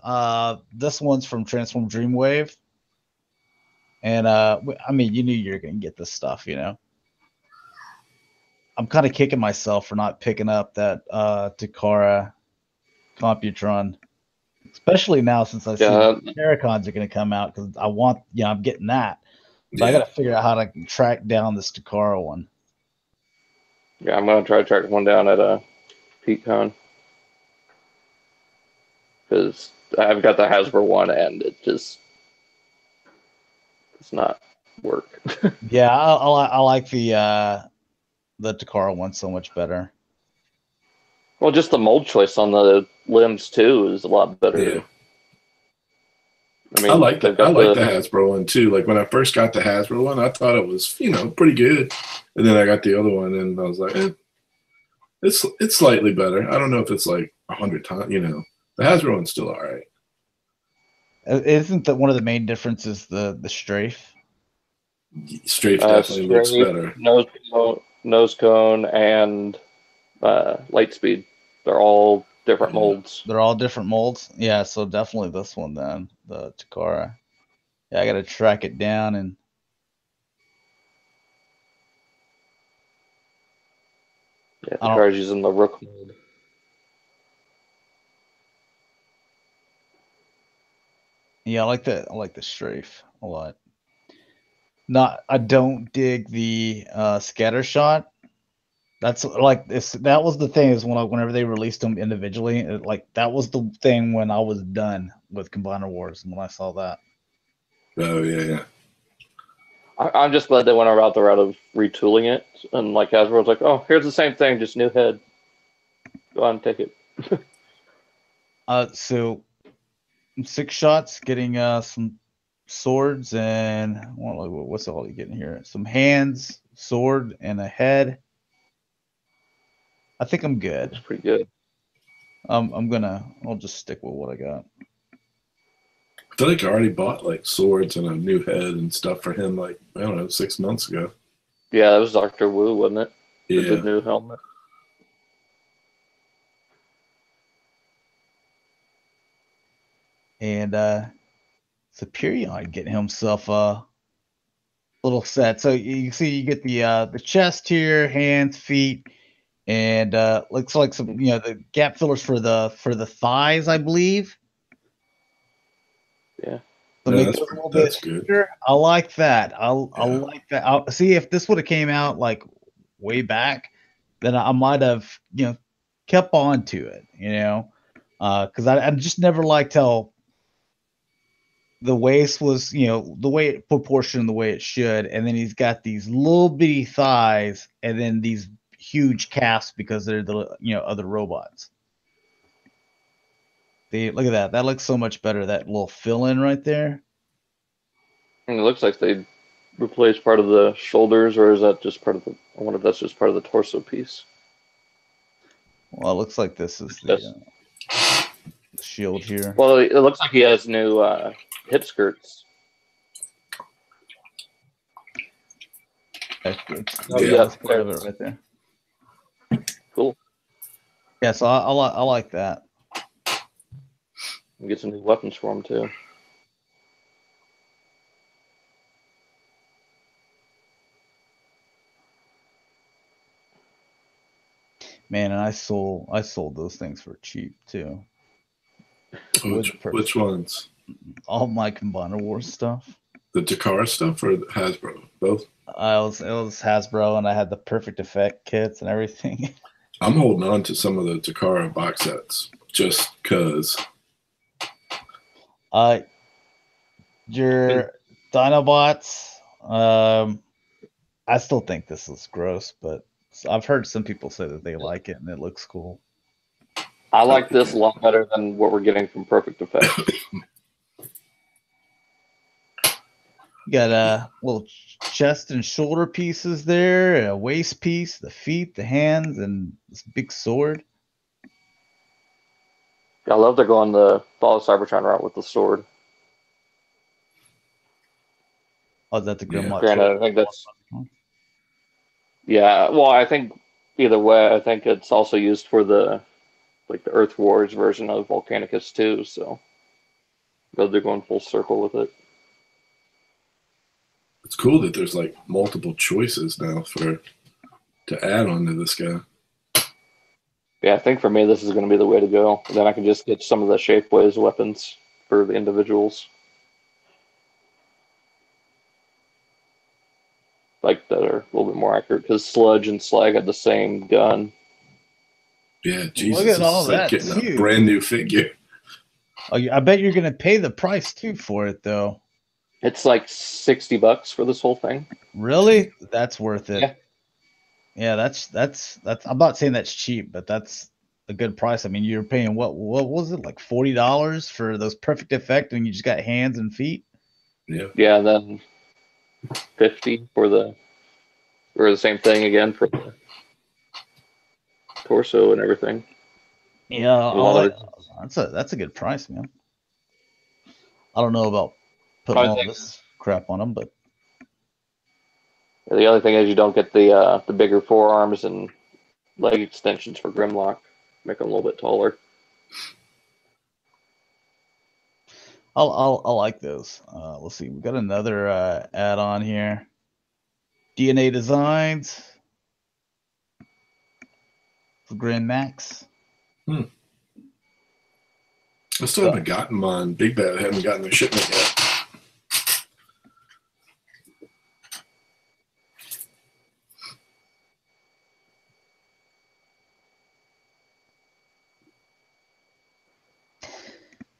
This one's from Transform Dreamwave. And I mean, you knew you were going to get this stuff, you know. I'm kind of kicking myself for not picking up that Takara Computron, especially now since I see Terracons are going to come out, because I want, I'm getting that. But I got to figure out how to track down this Takara one. Yeah, I'm going to try to track one down at a PeteCon. Because I've got the Hasbro one and it just does not work. Yeah, I like the Takara one so much better. Well, just the mold choice on the limbs too is a lot better. Yeah. I mean, I like the Hasbro one too. Like when I first got the Hasbro one, I thought it was, pretty good. And then I got the other one and I was like, it's slightly better. I don't know if it's like 100 times, The Hasbro one's still all right. Isn't that one of the main differences the strafe? Strafe definitely looks better. Nose cone and light speed. They're all different molds. They're all different molds? Yeah, so definitely this one then, the Takara. Yeah, I got to track it down and... Yeah, Takara's using the Rook mold. Yeah, I like the strafe a lot. I don't dig the scatter shot. That's like this. That was the thing, is whenever they released them individually, that was the thing when I was done with Combiner Wars, and when I saw that. Oh yeah. I'm just glad they went about the route of retooling it, and like Hasbro's like, oh, here's the same thing, just new head. Go on, take it. So 6 shots, getting some swords and what's all you getting here? Some hands, sword, and a head. I think I'm good. That's pretty good. I'll just stick with what I got. I feel like I already bought like swords and a new head and stuff for him, like, I don't know, 6 months ago. Yeah, that was Dr. Wu, wasn't it? Yeah. The new helmet. And Superion getting himself a little set. So you see, you get the chest here, hands, feet, and looks like some the gap fillers for the thighs, I believe. Yeah. So No, make it a little bit good. thicker. I like that. I like that. I'll see if this would have came out like way back, then I might have kept on to it, because I just never liked how the waist was, the way it proportioned the way it should, and then he's got these little bitty thighs, and then these huge calves because they're the other robots. Look at that. That looks so much better. That little fill in right there. And it looks like they replaced part of the shoulders, or is that just part of the? I wonder if that's just part of the torso piece. Well, it looks like this is the shield here. Well, it looks like he has new hip skirts. That's part of it right there. Cool. Yeah, so I like that. And get some new weapons for him too. Man, and I sold those things for cheap too. Which ones? All my Combiner Wars stuff. The Takara stuff or the Hasbro? Both? It was Hasbro, and I had the Perfect Effect kits and everything. I'm holding on to some of the Takara box sets just because. Your Dinobots. I still think this is gross, but I've heard some people say that they like it and it looks cool. I like this a lot better than what we're getting from Perfect Effect. You got little chest and shoulder pieces there, a waist piece, the feet, the hands, and this big sword. I love they're going the Fall of Cybertron route with the sword. Oh, is that the Grimlock? Granted, I think that's. Yeah, well, I think either way, I think it's also used for the Earth Wars version of Volcanicus too. So, but they're going full circle with it. It's cool that there's like multiple choices now to add on to this guy. Yeah, I think for me this is going to be the way to go. Then I can just get some of the Shapeways weapons for the individuals, like that are a little bit more accurate because Sludge and Slag had the same gun. Yeah, Jesus, look at all it's like that getting too. a brand new figure. Oh, I bet you're gonna pay the price too for it, though. It's like $60 for this whole thing. Really? That's worth it. Yeah. Yeah, that's. I'm not saying that's cheap, but that's a good price. I mean, you're paying what was it, like $40 for those Perfect Effect, and you just got hands and feet. Yeah. Yeah, and then $50 for the same thing again for the torso and everything. Yeah, that's a good price, man. I don't know about putting all this crap on them, but the other thing is you don't get the bigger forearms and leg extensions for Grimlock. Make them a little bit taller. I like those. Let's see, we got another add-on here. DNA Designs for Grand Max. I still haven't gotten mine. Big Bad haven't gotten their shipment yet.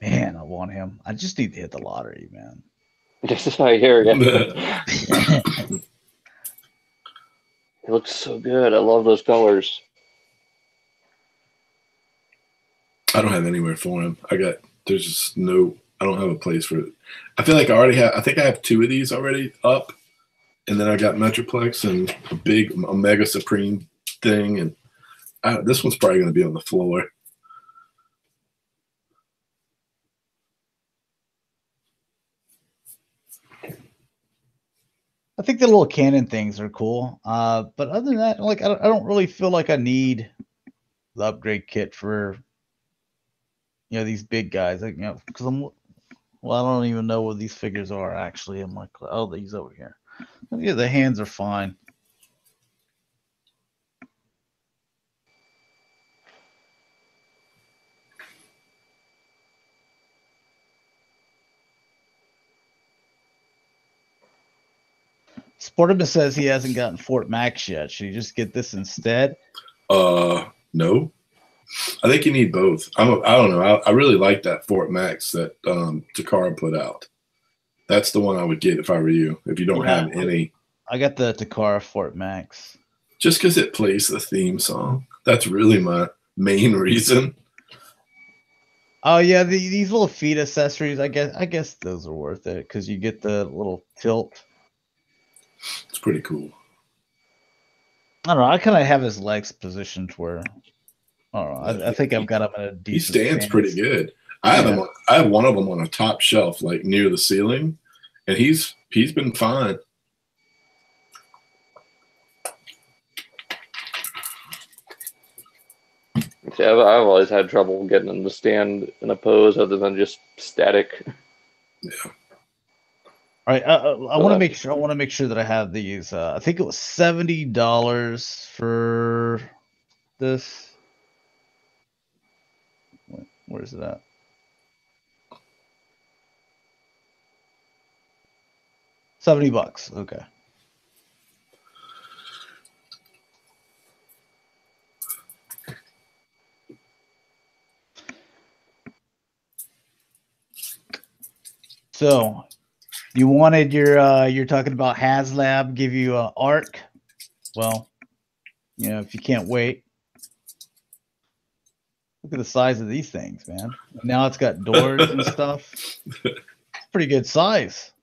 Man, I want him. I just need to hit the lottery, man. This is how I hear it. It looks so good. I love those colors. I don't have anywhere for him. There's just no, I don't have a place for it. I feel like I think I have 2 of these already up. And then I got Metroplex and a Mega Supreme thing. And this one's probably going to be on the floor. I think the little cannon things are cool. But other than that, like I don't really feel like I need the upgrade kit for these big guys. Like, because I don't even know what these figures are actually. I'm like, oh, these over here. Yeah, the hands are fine. Sportimus says he hasn't gotten Fort Max yet. Should he just get this instead? No. I think you need both. I don't know. I really like that Fort Max that Takara put out. That's the one I would get if I were you. If you don't have any. I got the Takara Fort Max. Just because it plays the theme song. That's really my main reason. Oh yeah, these little feet accessories. I guess those are worth it because you get the little tilt. It's pretty cool. I don't know. I kind of have his legs positioned where I don't know. I think I've got him in a decent. He stands stance. pretty good. I have one of them on a top shelf, like near the ceiling, and he's been fine. Yeah, I've always had trouble getting him to stand in a pose other than just static. Yeah. All right, I want to make sure. I want to make sure that I have these. I think it was $70 for this. Where is it at? $70. Okay. So, you wanted you're talking about HasLab give you a ARC. Well, you know, if you can't wait, look at the size of these things, man. Now it's got doors and stuff. It's pretty good size.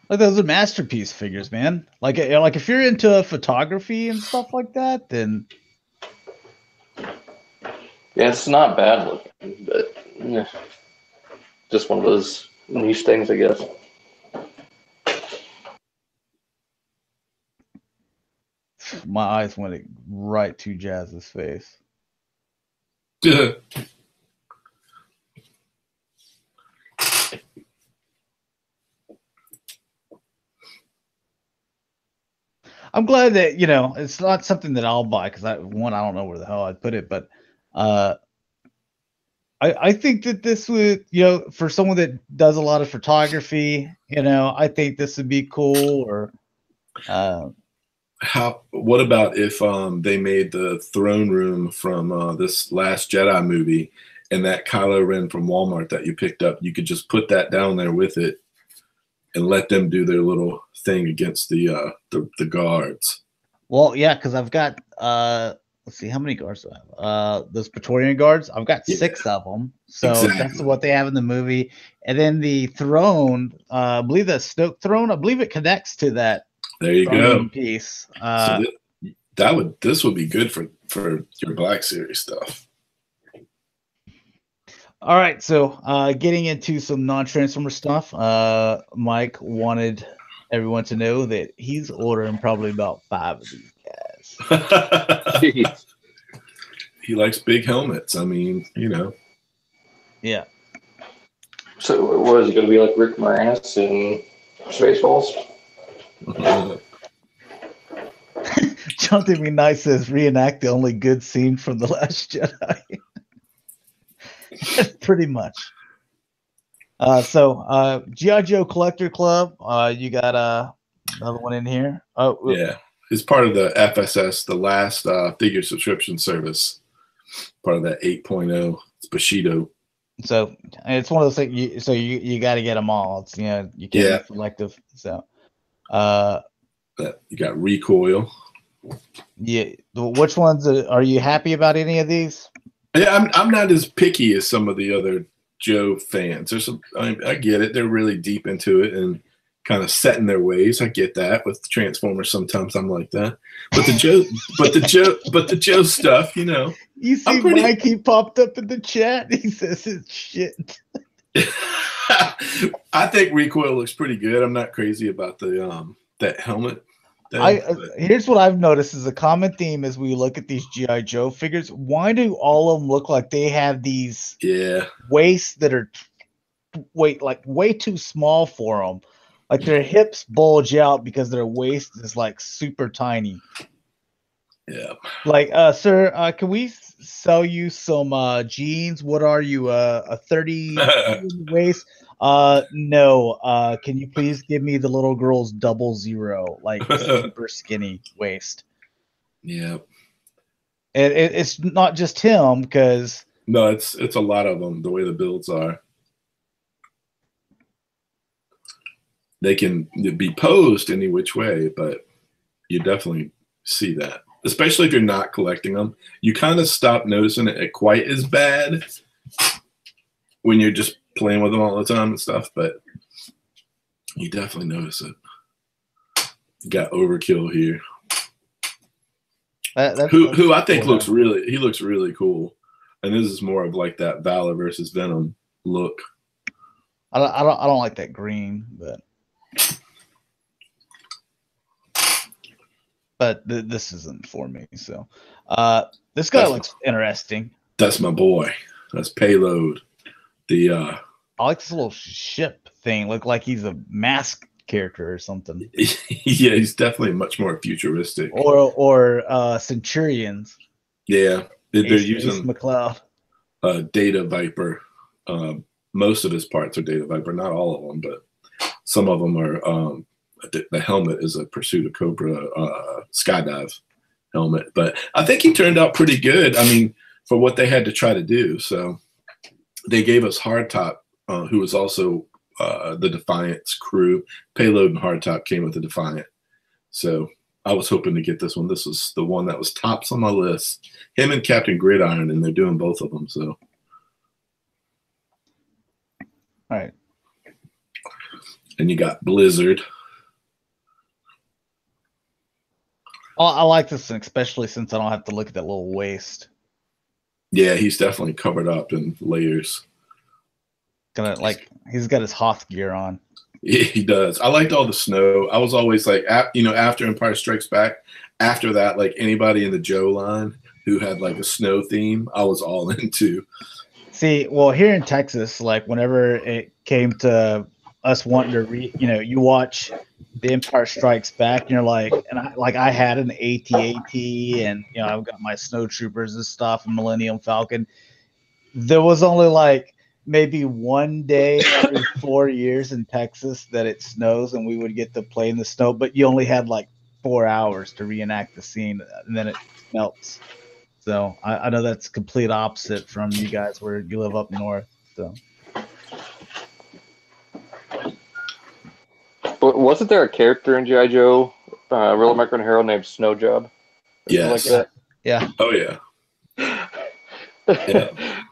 Like those are masterpiece figures, man. Like if you're into photography and stuff like that, then Yeah, it's not bad looking, but just one of those niche things, I guess. my eyes went right to Jazz's face. I'm glad that, you know, it's not something that I'll buy because I don't know where the hell I'd put it, but I think that this would, you know, for someone that does a lot of photography, you know, I think this would be cool. Or what about if they made the throne room from this Last Jedi movie, and that Kylo Ren from Walmart that you picked up, you could just put that down there with it and let them do their little thing against the guards. Well, yeah, because I've got let's see, how many guards do I have? Those Praetorian guards, I've got 6 of them. So exactly. That's what they have in the movie. And then the throne, I believe the Snoke throne, I believe it connects to that. There you go. Piece. So this would be good for your Black Series stuff. All right, so getting into some non-Transformer stuff, Mike wanted everyone to know that he's ordering probably about 5 of these guys. He likes big helmets. I mean, you know. Yeah. So what is it going to be, like Rick Moranis in Spaceballs? Jonathan B. Knight says reenact the only good scene from The Last Jedi. Pretty much. So G.I. Joe Collector Club, you got another one in here. Oh yeah, it's part of the FSS, the last figure subscription service, part of that 8.0. It's Bushido. So it's one of those things. You got to get them all. It's, you know, you can't be selective. So you got Recoil. Yeah, which ones are you happy about? Any of these? Yeah, I'm not as picky as some of the other Joe fans. I get it. They're really deep into it and kind of set in their ways. I get that with Transformers. Sometimes I'm like that, but the Joe stuff, you know. You see, Mike, he popped up in the chat. He says it's shit. I think Recoil looks pretty good. I'm not crazy about the that helmet. Here's what I've noticed is a common theme as we look at these G.I. Joe figures. Why do all of them look like they have these waists that are way too small for them? Like their hips bulge out because their waist is like super tiny. Yeah. Like, sir, can we sell you some jeans? What are you, a 30 waist? No. Can you please give me the little girl's 00, like super skinny waist? Yeah. It's not just him, because no, it's a lot of them. The way the builds are, they can be posed any which way, but you definitely see that. Especially if you're not collecting them, you kind of stop noticing it quite as bad when you're just playing with them all the time and stuff, but you definitely notice it. You got Overkill here. Who I think looks really cool. And this is more of like that Valor versus Venom look. I don't like that green, but this isn't for me. So this guy looks interesting. That's my boy. That's Payload. The I like this little ship thing. Look like he's a mask character or something. Yeah, he's definitely much more futuristic. Or Centurions. Yeah, they're Ace using McCloud. Data Viper. Most of his parts are Data Viper, not all of them, but some of them are. The helmet is a Pursuit of Cobra skydive helmet, but I think he turned out pretty good. I mean, for what they had to try to do. So they gave us Hardtop, who was also the Defiant's crew. Payload and Hardtop came with the Defiant. So I was hoping to get this one. This was the one that was tops on my list. Him and Captain Gridiron, and they're doing both of them. So, all right. And you got Blizzard. I like this one, especially since I don't have to look at that little waist. Yeah, he's definitely covered up in layers. He's got his Hoth gear on. Yeah, he does. I liked all the snow. I was always like, after Empire Strikes Back, after that, like anybody in the Joe line who had like a snow theme, I was all into. See, well, here in Texas, like whenever it came to us wanting to you watch The Empire Strikes Back, and you're like, I had an AT-AT, and I've got my snowtroopers and stuff, and Millennium Falcon. There was only like maybe one day every 4 years in Texas that it snows, and we would get to play in the snow, but you only had like 4 hours to reenact the scene, and then it melts. So I know that's complete opposite from you guys where you live up north. So. Wasn't there a character in G.I. Joe, Real American Hero, named Snow Job? Yes. Like that? Yeah. Oh, yeah. Yeah.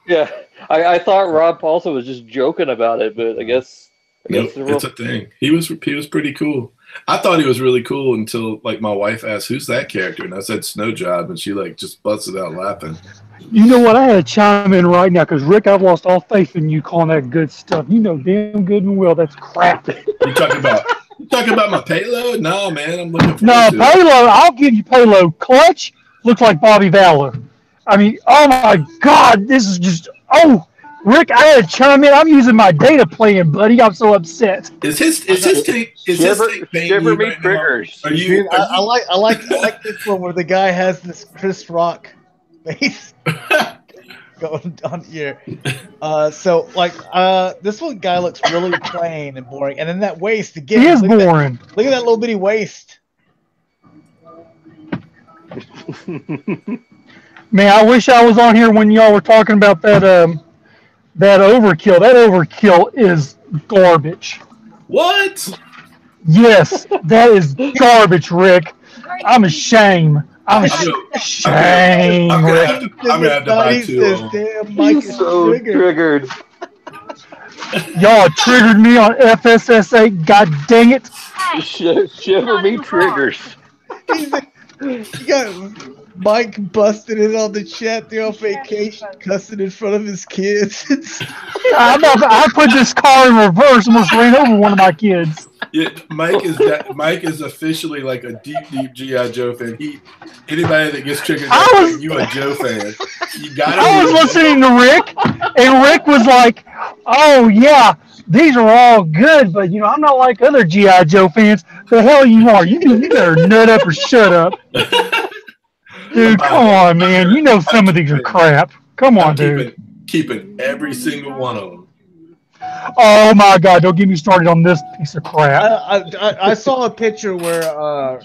Yeah. I thought Rob Paulson was just joking about it, but I guess nope, it's a thing. He was pretty cool. I thought he was really cool until like my wife asked, "Who's that character?" And I said Snow Job, and she like just busted out laughing. You know what? I had to chime in right now because Rick, I've lost all faith in you calling that good stuff. You know damn good and well that's crap. You talking about my Payload? No, man, I'm looking for Payload. I'll give you Payload. Clutch looks like Bobby Valor. I mean, oh my God, this is just Rick, I had to chime in. I'm using my data plan, buddy. I'm so upset. Is his take Shiver me triggers. Are you? I like this one where the guy has this Chris Rock face going down here. This one guy looks really plain and boring, and then that waist again. He is boring. Look at that little bitty waist. Man, I wish I was on here when y'all were talking about that overkill. That overkill is garbage. What? Yes, that is garbage, Rick. I'm ashamed. I'm ashamed. I'm gonna have to buy two of them. Damn, Mike is so triggered. Y'all triggered me on FSS8. God dang it. Shiver me triggers. You got Mike busted in on the chat. They're on vacation, cussing in front of his kids. I put this car in reverse and almost ran over one of my kids. Yeah, Mike is officially like a deep G.I. Joe fan. Anybody that gets triggered, you a Joe fan. I was listening to Rick, and Rick was like, "Oh yeah, these are all good, but I'm not like other G.I. Joe fans." The hell you are? You better nut up or shut up, dude. Come on, man. You know some of these are crap. Come on, dude. Keeping every single one of them. Oh my God! Don't get me started on this piece of crap. I saw a picture where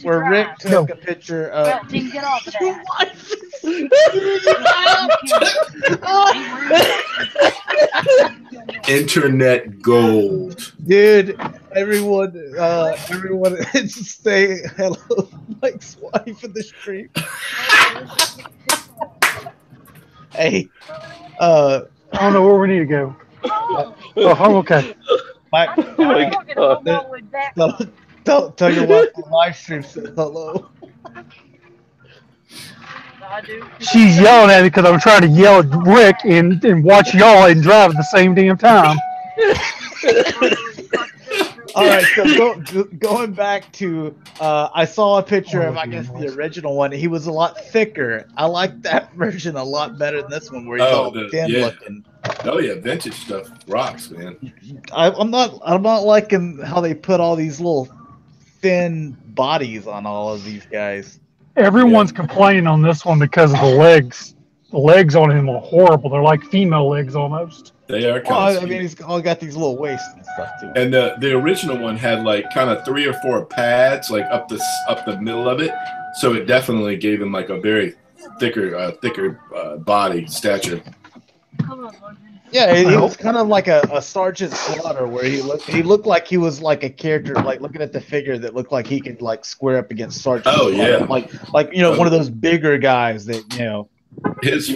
Rick took a picture of. Well, didn't get off that. Internet gold, dude. Everyone, say hello, Mike's wife in the stream. Hey, I don't know where we need to go. I'm okay. Mike, tell your wife on live stream said hello. She's yelling at me because I'm trying to yell at Rick and watch y'all and drive at the same damn time. All right, so going back to, I saw a picture of, I guess, the original one. He was a lot thicker. I like that version a lot better than this one, where he's all thin looking. Oh yeah, vintage stuff rocks, man. I'm not liking how they put all these little thin bodies on all of these guys. Everyone's complaining on this one because of the legs. The legs on him are horrible. They're like female legs almost. They are I mean, he's all got these little waists and stuff too. And the original one had like kind of 3 or 4 pads like up the middle of it, so it definitely gave him like a very thicker body stature. Yeah, he was kind of like a Sergeant Slaughter, where he looked like he was like a character, like looking at the figure that looked like he could like square up against Sergeant. Oh Slaughter. yeah, like one of those bigger guys that His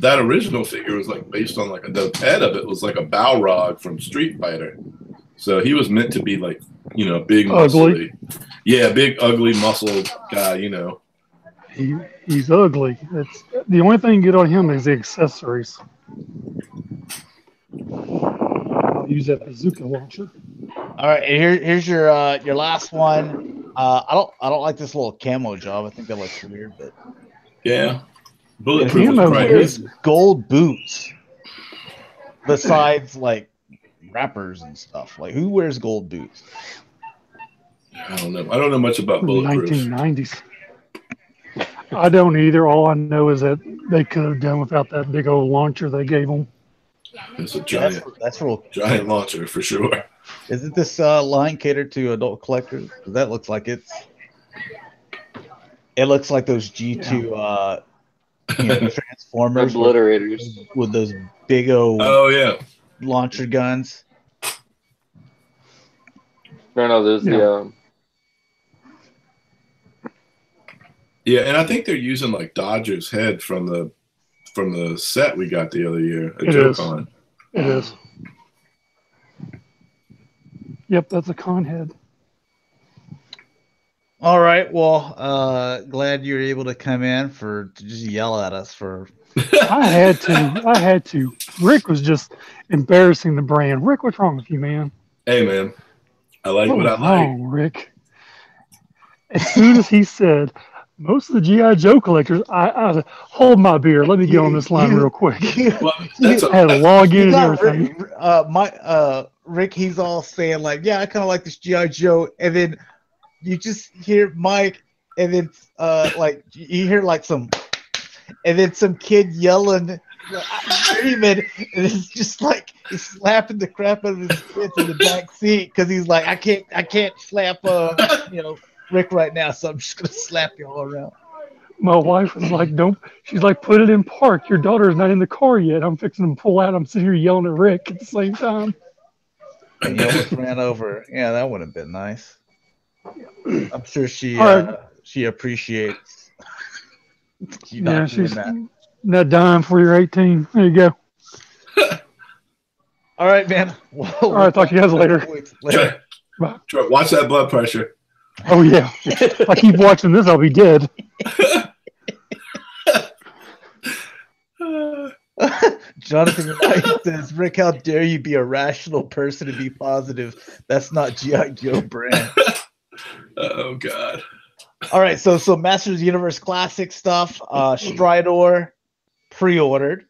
that original figure was like based on like the head of it was like a Balrog from Street Fighter, so he was meant to be like big, muscly. Yeah, big, ugly, muscled guy. He's ugly. It's the only thing good on him is the accessories. I'll use that bazooka launcher. All right, here's your last one. I don't like this little camo job. I think that looks weird, but yeah, bulletproof wears gold boots. Besides, like rappers and stuff, like who wears gold boots? I don't know. I don't know much about bulletproof. 1990s. I don't either. All I know is that they could have done without that big old launcher they gave them. It's a giant, that's real giant launcher for sure. Isn't this line catered to adult collectors? That looks like it looks like those G2 Transformers obliterators with those big old launcher guns. No, there's Yeah, and I think they're using like Dodger's head from the set we got the other year at JoeCon. It is. Yep, that's a con head. All right. Well, glad you were able to come in to just yell at us for. I had to. Rick was just embarrassing the brand. Rick, what's wrong with you, man? Hey, man. I like what I like. Wrong, Rick? As soon as he said, most of the G.I. Joe collectors, I said, hold my beer. Let me get on this line real quick. Well, I had to log in and everything. Rick, he's all saying like, yeah, I kind of like this G.I. Joe. And then you just hear Mike, and then like you hear like some kid yelling, screaming, and it's just like he's slapping the crap out of his kids in the back seat because he's like, I can't slap Rick right now, so I'm just gonna slap you all around. My wife was like, she's like, put it in park. Your daughter's not in the car yet. I'm fixing to pull out. I'm sitting here yelling at Rick at the same time. And you almost ran over. Yeah, that would have been nice. I'm sure she appreciates you not doing she's that. Not dying for your 18. There you go. All right, man. All right, talk to you guys later. Bye. Watch that blood pressure. Oh, yeah. If I keep watching this, I'll be dead. Jonathan says, Rick, how dare you be a rational person and be positive? That's not G.I. Joe brand. Oh, God. All right, so Masters of the Universe Classic stuff. Stridor, pre-ordered.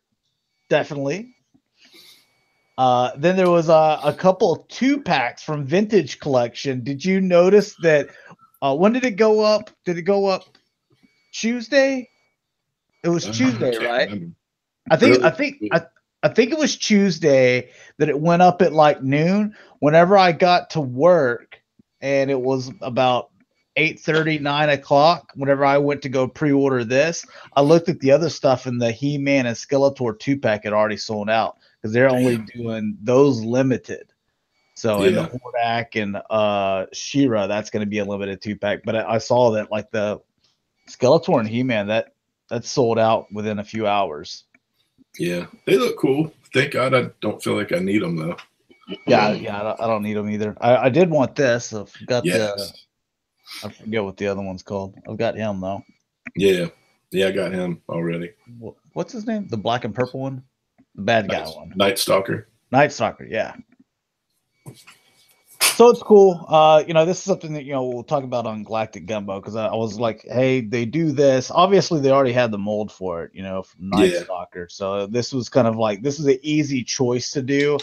Definitely. Then there was a couple 2-packs from Vintage Collection. Did you notice that? When did it go up? Did it go up Tuesday? It was Tuesday, right? I think it was Tuesday that it went up at like noon. Whenever I got to work, and it was about 8:30, 9 o'clock. Whenever I went to go pre-order this, I looked at the other stuff, and the He-Man and Skeletor 2-pack had already sold out. Because they're only doing those limited. So in the Hordak and She-Ra, that's going to be a limited 2-pack. But I saw that like the Skeletor and He-Man, that's sold out within a few hours. Yeah, they look cool. Thank God I don't feel like I need them though. Yeah, I don't need them either. I did want this. I've got I forget what the other one's called. I've got him though. Yeah, I got him already. What's his name? The black and purple one? The bad guy one. Night Stalker, yeah. So it's cool. This is something that we'll talk about on Galactic Gumbo because I was like, hey, they do this. Obviously, they already had the mold for it, from Night Stalker. So this was kind of like this is an easy choice to do.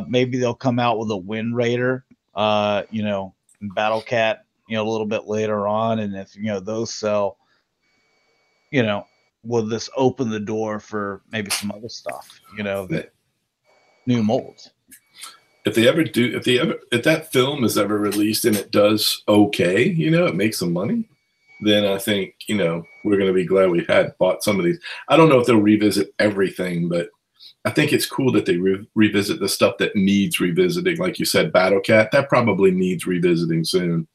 Maybe they'll come out with a Wind Raider, Battle Cat, a little bit later on, and if those sell, will this open the door for maybe some other stuff, new molds. If that film is ever released and it does okay, it makes some money, then I think, we're going to be glad we had bought some of these. I don't know if they'll revisit everything, but I think it's cool that they revisit the stuff that needs revisiting. Like you said, Battle Cat, that probably needs revisiting soon.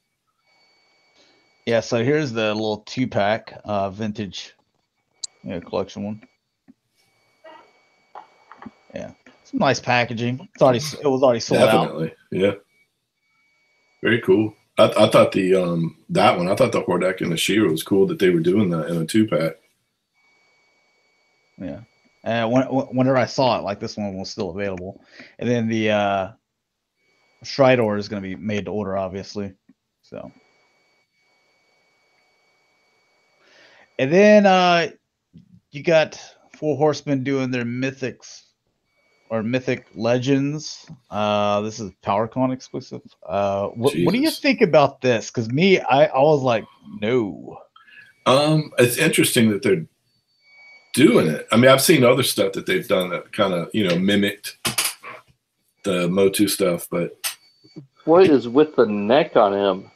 Yeah, so here's the little 2-pack vintage collection one. Yeah. Some nice packaging. It was already sold out. Definitely, yeah. Very cool. I thought the Hordak and the She-Ra was cool that they were doing that in a 2-pack. Yeah. Whenever I saw it, like this one was still available, and then the Shridor is going to be made to order, obviously. So, and then you got Four Horsemen doing their Mythics. Or Mythic Legends. This is PowerCon exclusive. What do you think about this? Because I was like, no. It's interesting that they're doing it. I mean, I've seen other stuff that they've done that kind of mimicked the Motu stuff, but what is with the neck on him?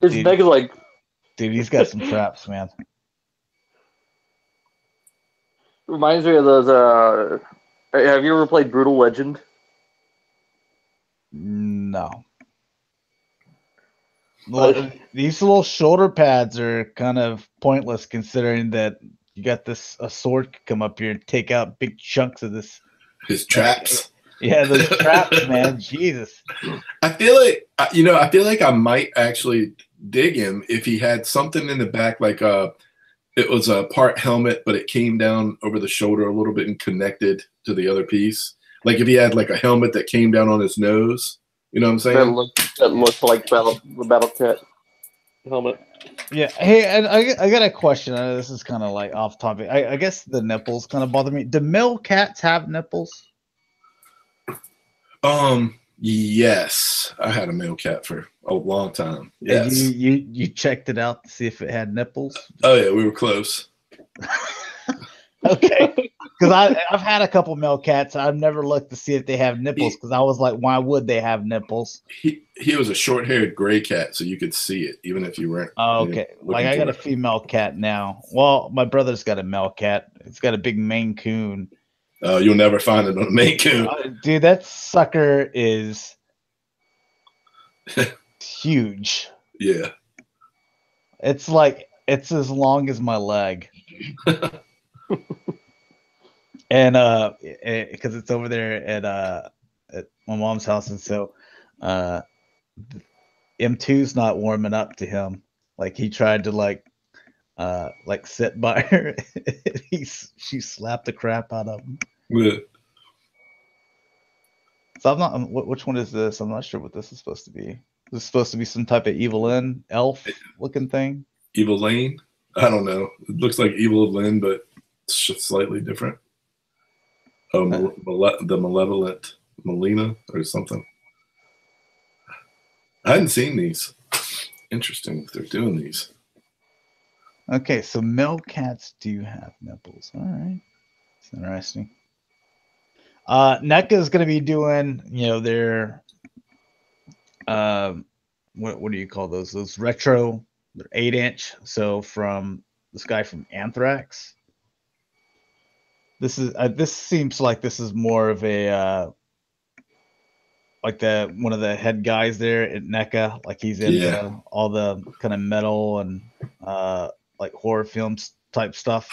His neck is like, dude, he's got some traps, man. Reminds me of those. Have you ever played Brutal Legend? No. These little shoulder pads are kind of pointless considering that you got a sword could come up here and take out big chunks of this. His traps. Yeah, those traps, man. Jesus. I feel like I might actually dig him if he had something in the back, like it was a part helmet, but it came down over the shoulder a little bit and connected to the other piece. Like if he had like a helmet that came down on his nose, you know what I'm saying? That looks like the Battle Cat helmet. Yeah. Hey, and I got a question. I know this is kind of like off topic. I guess the nipples kind of bother me. Do male cats have nipples? Yes. I had a male cat for a long time. Yes. You checked it out to see if it had nipples? Oh yeah, we were close. Okay. Because I've had a couple male cats. I've never looked to see if they have nipples because I was like, why would they have nipples? He was a short-haired gray cat, so you could see it even if you weren't. Oh, okay. Like I got a female cat now. Well, my brother's got a male cat. It's got a big Maine Coon. You'll never find it on a Maine Coon. Dude, that sucker is huge. Yeah. It's as long as my leg. And because it's over there at my mom's house, and so M2's not warming up to him. Like he tried to sit by her. She slapped the crap out of him. Yeah. So I'm not. Which one is this? I'm not sure what this is supposed to be. Is this supposed to be some type of Evelyn elf looking thing? Evelyn? I don't know. It looks like Evelyn, but it's just slightly different. Oh, the Malevolent Melina or something. I hadn't seen these. Interesting if they're doing these. Okay, so male cats do have nipples. All right. It's interesting. NECA is going to be doing, their, what do you call those? Those retro, they're 8-inch. So from this guy from Anthrax. This seems like this is more of a one of the head guys there at NECA, like he's into all the kind of metal and like horror films type stuff.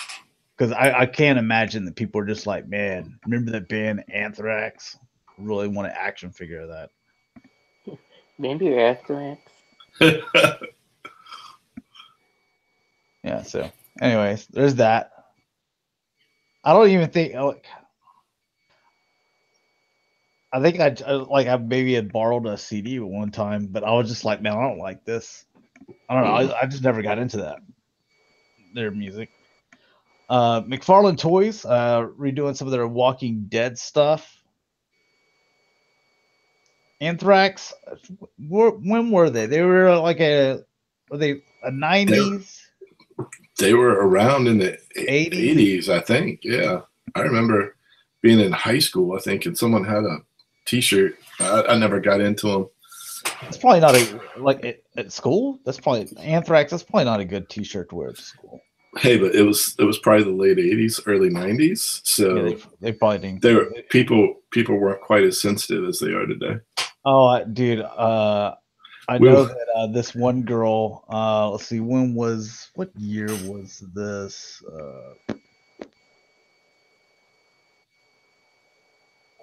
Because I can't imagine that people are just like, man, remember that band Anthrax? Really want an action figure of that. Maybe Anthrax. Yeah. So, anyways, there's that. I don't even think I think I maybe had borrowed a CD at one time, but I was just like, man, I don't like this. I don't know. I just never got into that. Their music. McFarlane Toys redoing some of their Walking Dead stuff. Anthrax. When were they? They were like a 90s? They were around in the 80s, I think. Yeah. I remember being in high school, I think, and someone had a T-shirt. I never got into them. It's probably not at school. That's probably Anthrax. That's probably not a good T-shirt to wear to school. Hey, but it was probably the late 80s, early 90s. So yeah, they probably didn't. People weren't quite as sensitive as they are today. Oh, dude. I know that this one girl. Let's see. What year was this?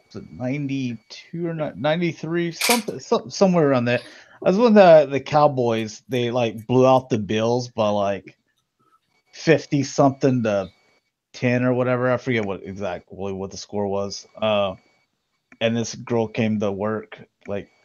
Was it 92 or not? 93? Somewhere around there. That was when the Cowboys, they like blew out the Bills by like 50 something to 10 or whatever. I forget what the score was. And this girl came to work,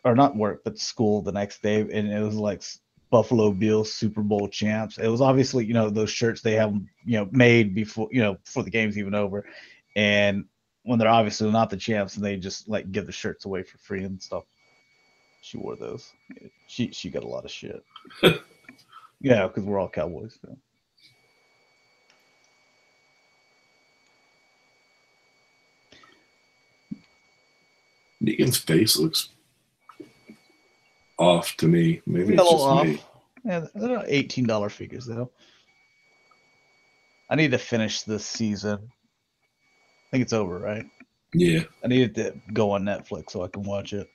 or not work, but school the next day, and it was like Buffalo Bills Super Bowl champs. It was obviously, those shirts they have, made before the game's even over, and when they're obviously not the champs, and they just like give the shirts away for free and stuff. She wore those. She got a lot of shit. Yeah, because we're all Cowboys. So. Negan's face looks off to me. Maybe it's just off. me. Yeah, they're $18 figures though. I need to finish this season. I think it's over, right? Yeah. I need it to go on Netflix so I can watch it.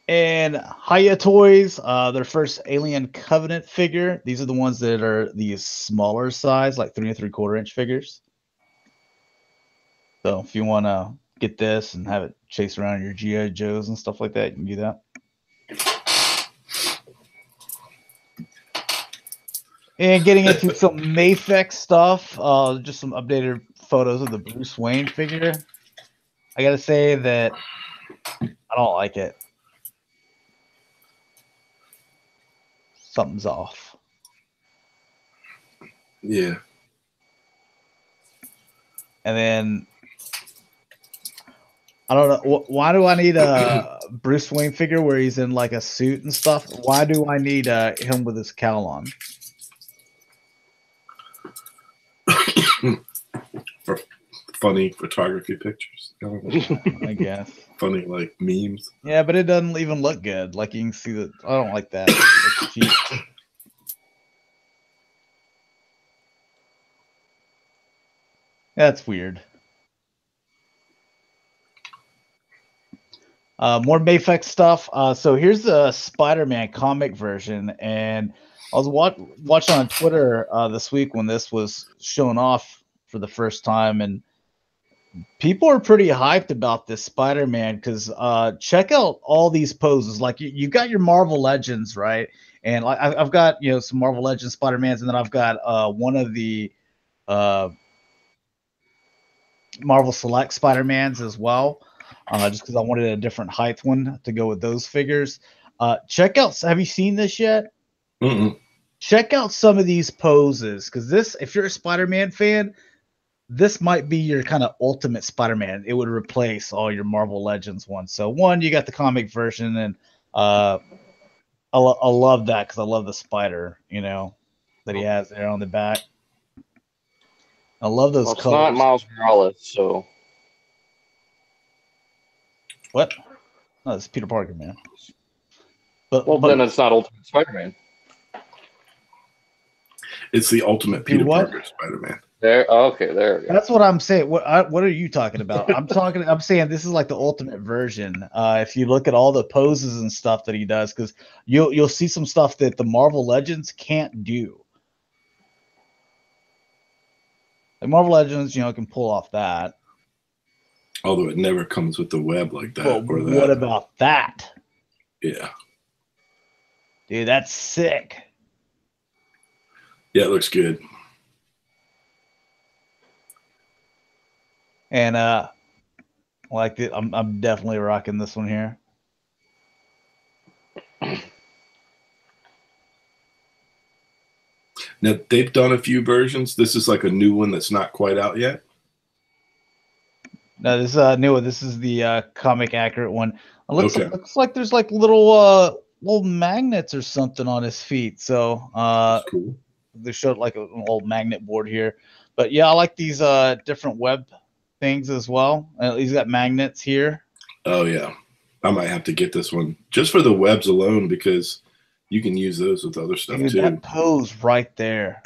And Hiya Toys, their first Alien Covenant figure. These are the ones that are the smaller size, like 3 3/4 inch figures. So if you want to get this and have it chase around your G.I. Joes and stuff like that, you can do that. And getting into some Mafex stuff, just some updated photos of the Bruce Wayne figure. I got to say that I don't like it. Something's off. Yeah. And then I don't know. Why do I need a Bruce Wayne figure where he's in like a suit and stuff? Why do I need him with his cowl on? For funny photography pictures. I guess. Funny like memes. Yeah, but it doesn't even look good. Like you can see that. I don't like that. It's cheap. That's weird. More Mafex stuff. So here's the Spider-Man comic version, and I was watching on Twitter this week when this was shown off for the first time, and people are pretty hyped about this Spider-Man because check out all these poses. Like you got your Marvel Legends, right? And like I've got some Marvel Legends Spider-Mans, and then I've got one of the Marvel Select Spider-Mans as well. Just because I wanted a different height one to go with those figures. Check out. Have you seen this yet? Mm-mm. Check out some of these poses because if you're a Spider-Man fan, this might be your kind of ultimate Spider-Man. It would replace all your Marvel Legends ones. So one, you got the comic version, and I love that because I love the spider, that he has there on the back. I love those colors. It's not Miles Morales, so. What? No, it's Peter Parker, man. But then it's not Ultimate Spider-Man. It's the ultimate Peter Parker Spider-Man. There we go. That's what I'm saying. What are you talking about? I'm saying this is like the ultimate version. If you look at all the poses and stuff that he does, because you'll see some stuff that the Marvel Legends can't do. Like Marvel Legends, can pull off that. Although it never comes with the web like that. Well, what about that? Yeah. Dude, that's sick. Yeah, it looks good. And like it, I'm definitely rocking this one here. Now they've done a few versions. This is like a new one that's not quite out yet. No, this is new one. This is the comic accurate one. It looks like there's like little magnets or something on his feet. So That's cool. they showed like an old magnet board here. But yeah, I like these different web things as well. He's got magnets here. Oh yeah, I might have to get this one just for the webs alone because you can use those with other stuff too. That pose right there.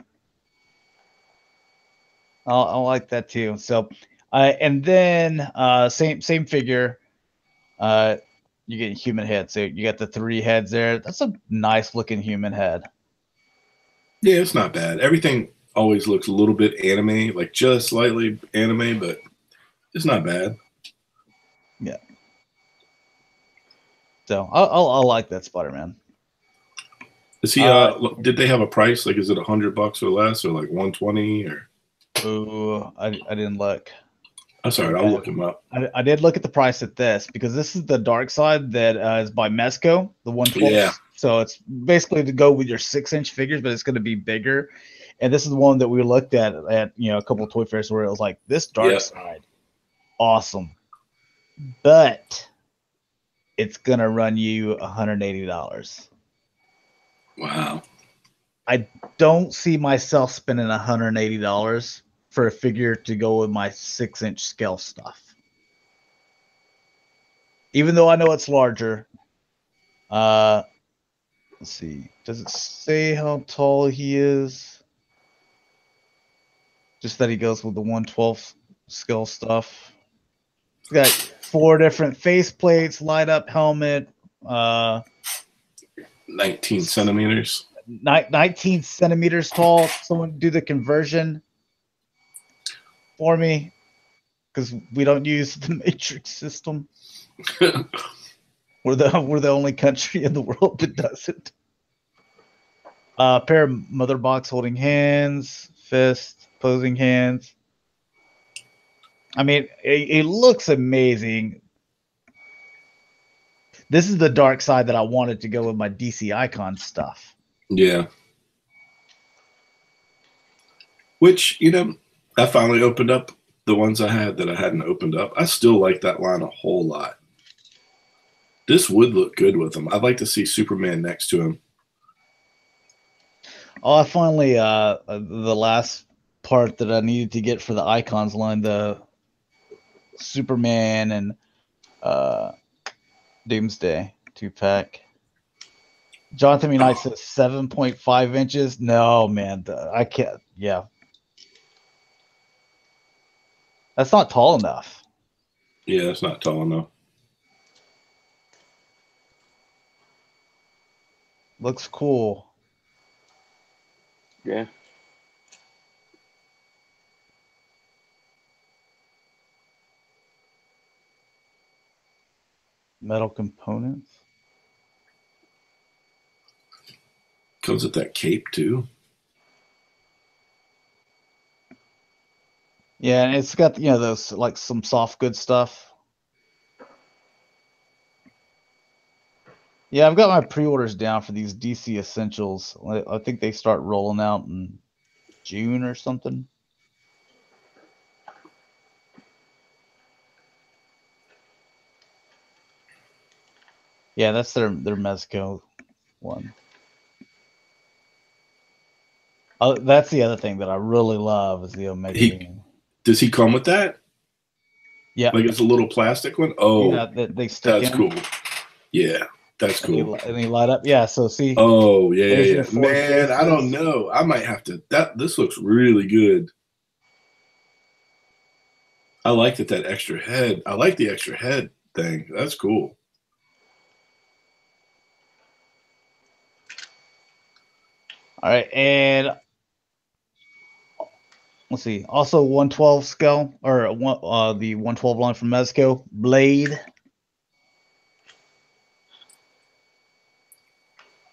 I like that too. So, and then same figure. You get human head. So you got the 3 heads there. That's a nice looking human head. Yeah, it's not bad. Everything always looks a little bit anime, like just slightly anime, but it's not bad. Yeah. So I like that Spider-Man. Is he? Did they have a price? Like, is it $100 or less, or like 120? Or? Oh, I didn't look. That's all right. I'll look him up. I did look at the price at this because this is the Dark Side that is by Mezco, the 112. Yeah. So it's basically to go with your 6-inch figures, but it's going to be bigger. And this is the one that we looked at a couple of toy fairs where it was like this Dark Side, awesome, but it's gonna run you $180. Wow. I don't see myself spending $180 for a figure to go with my 6-inch scale stuff. Even though I know it's larger. Let's see. Does it say how tall he is? Just that he goes with the 112 scale stuff. He's got 4 different face plates, light up helmet. 19 centimeters. 19 centimeters tall. Someone do the conversion for me, because we don't use the matrix system. We're the only country in the world that doesn't. Pair of mother box holding hands, fist, posing hands. I mean, it looks amazing. This is the Dark Side that I wanted to go with my DC Icon stuff. Yeah. Which, I finally opened up the ones I had that I hadn't opened up. I still like that line a whole lot. This would look good with him. I'd like to see Superman next to him. Oh, I finally, the last part that I needed to get for the Icons line, the Superman and Doomsday 2-pack. Jonathan B. Knight says 7.5 inches. No, man, I can't. Yeah. That's not tall enough. Yeah, it's not tall enough. Looks cool. Yeah. Metal components. Comes with that cape too. Yeah, and it's got those like some soft good stuff. Yeah, I've got my pre-orders down for these DC Essentials. I think they start rolling out in June or something. Yeah, that's their Mezco one. Oh, that's the other thing that I really love is the Omega. Does he come with that? Yeah. Like it's a little plastic one? Oh, yeah, they stick that's in. Cool. Yeah, that's cool. And they light up. Yeah, so see. Oh, yeah. Man, I don't know. I might have to. This looks really good. I like that extra head. I like the extra head thing. That's cool. All right, and let's see. Also, 112 scale or the 112 line from Mezco Blade.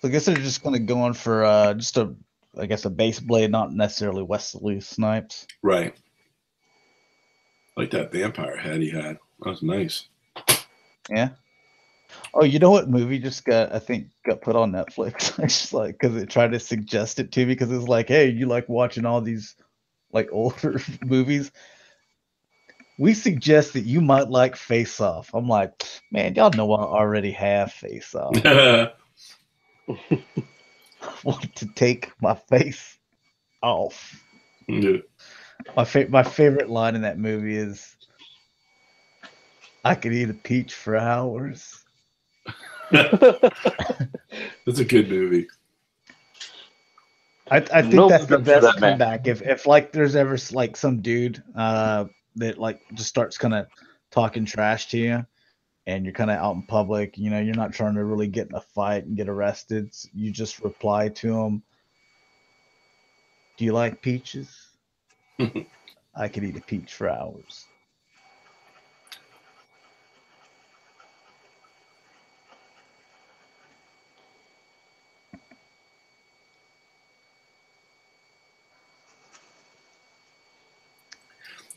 So I guess they're just going to go on for just a I guess a base blade, not necessarily Wesley Snipes. Right. Like that vampire head he had. That was nice. Yeah. Oh, you know what movie just got put on Netflix? It's just like because it tried to suggest it to me because it's like, hey, you like watching all these like older movies? We suggest that you might like Face Off. I'm like, man, y'all know I already have Face Off. I want to take my face off. Yeah. My favorite line in that movie is, "I could eat a peach for hours." That's a good movie. I think that's the best comeback. If like there's ever like some dude that like just starts kind of talking trash to you, and you're kind of out in public, you know, you're not trying to really get in a fight and get arrested. You just reply to him, "Do you like peaches? I could eat a peach for hours."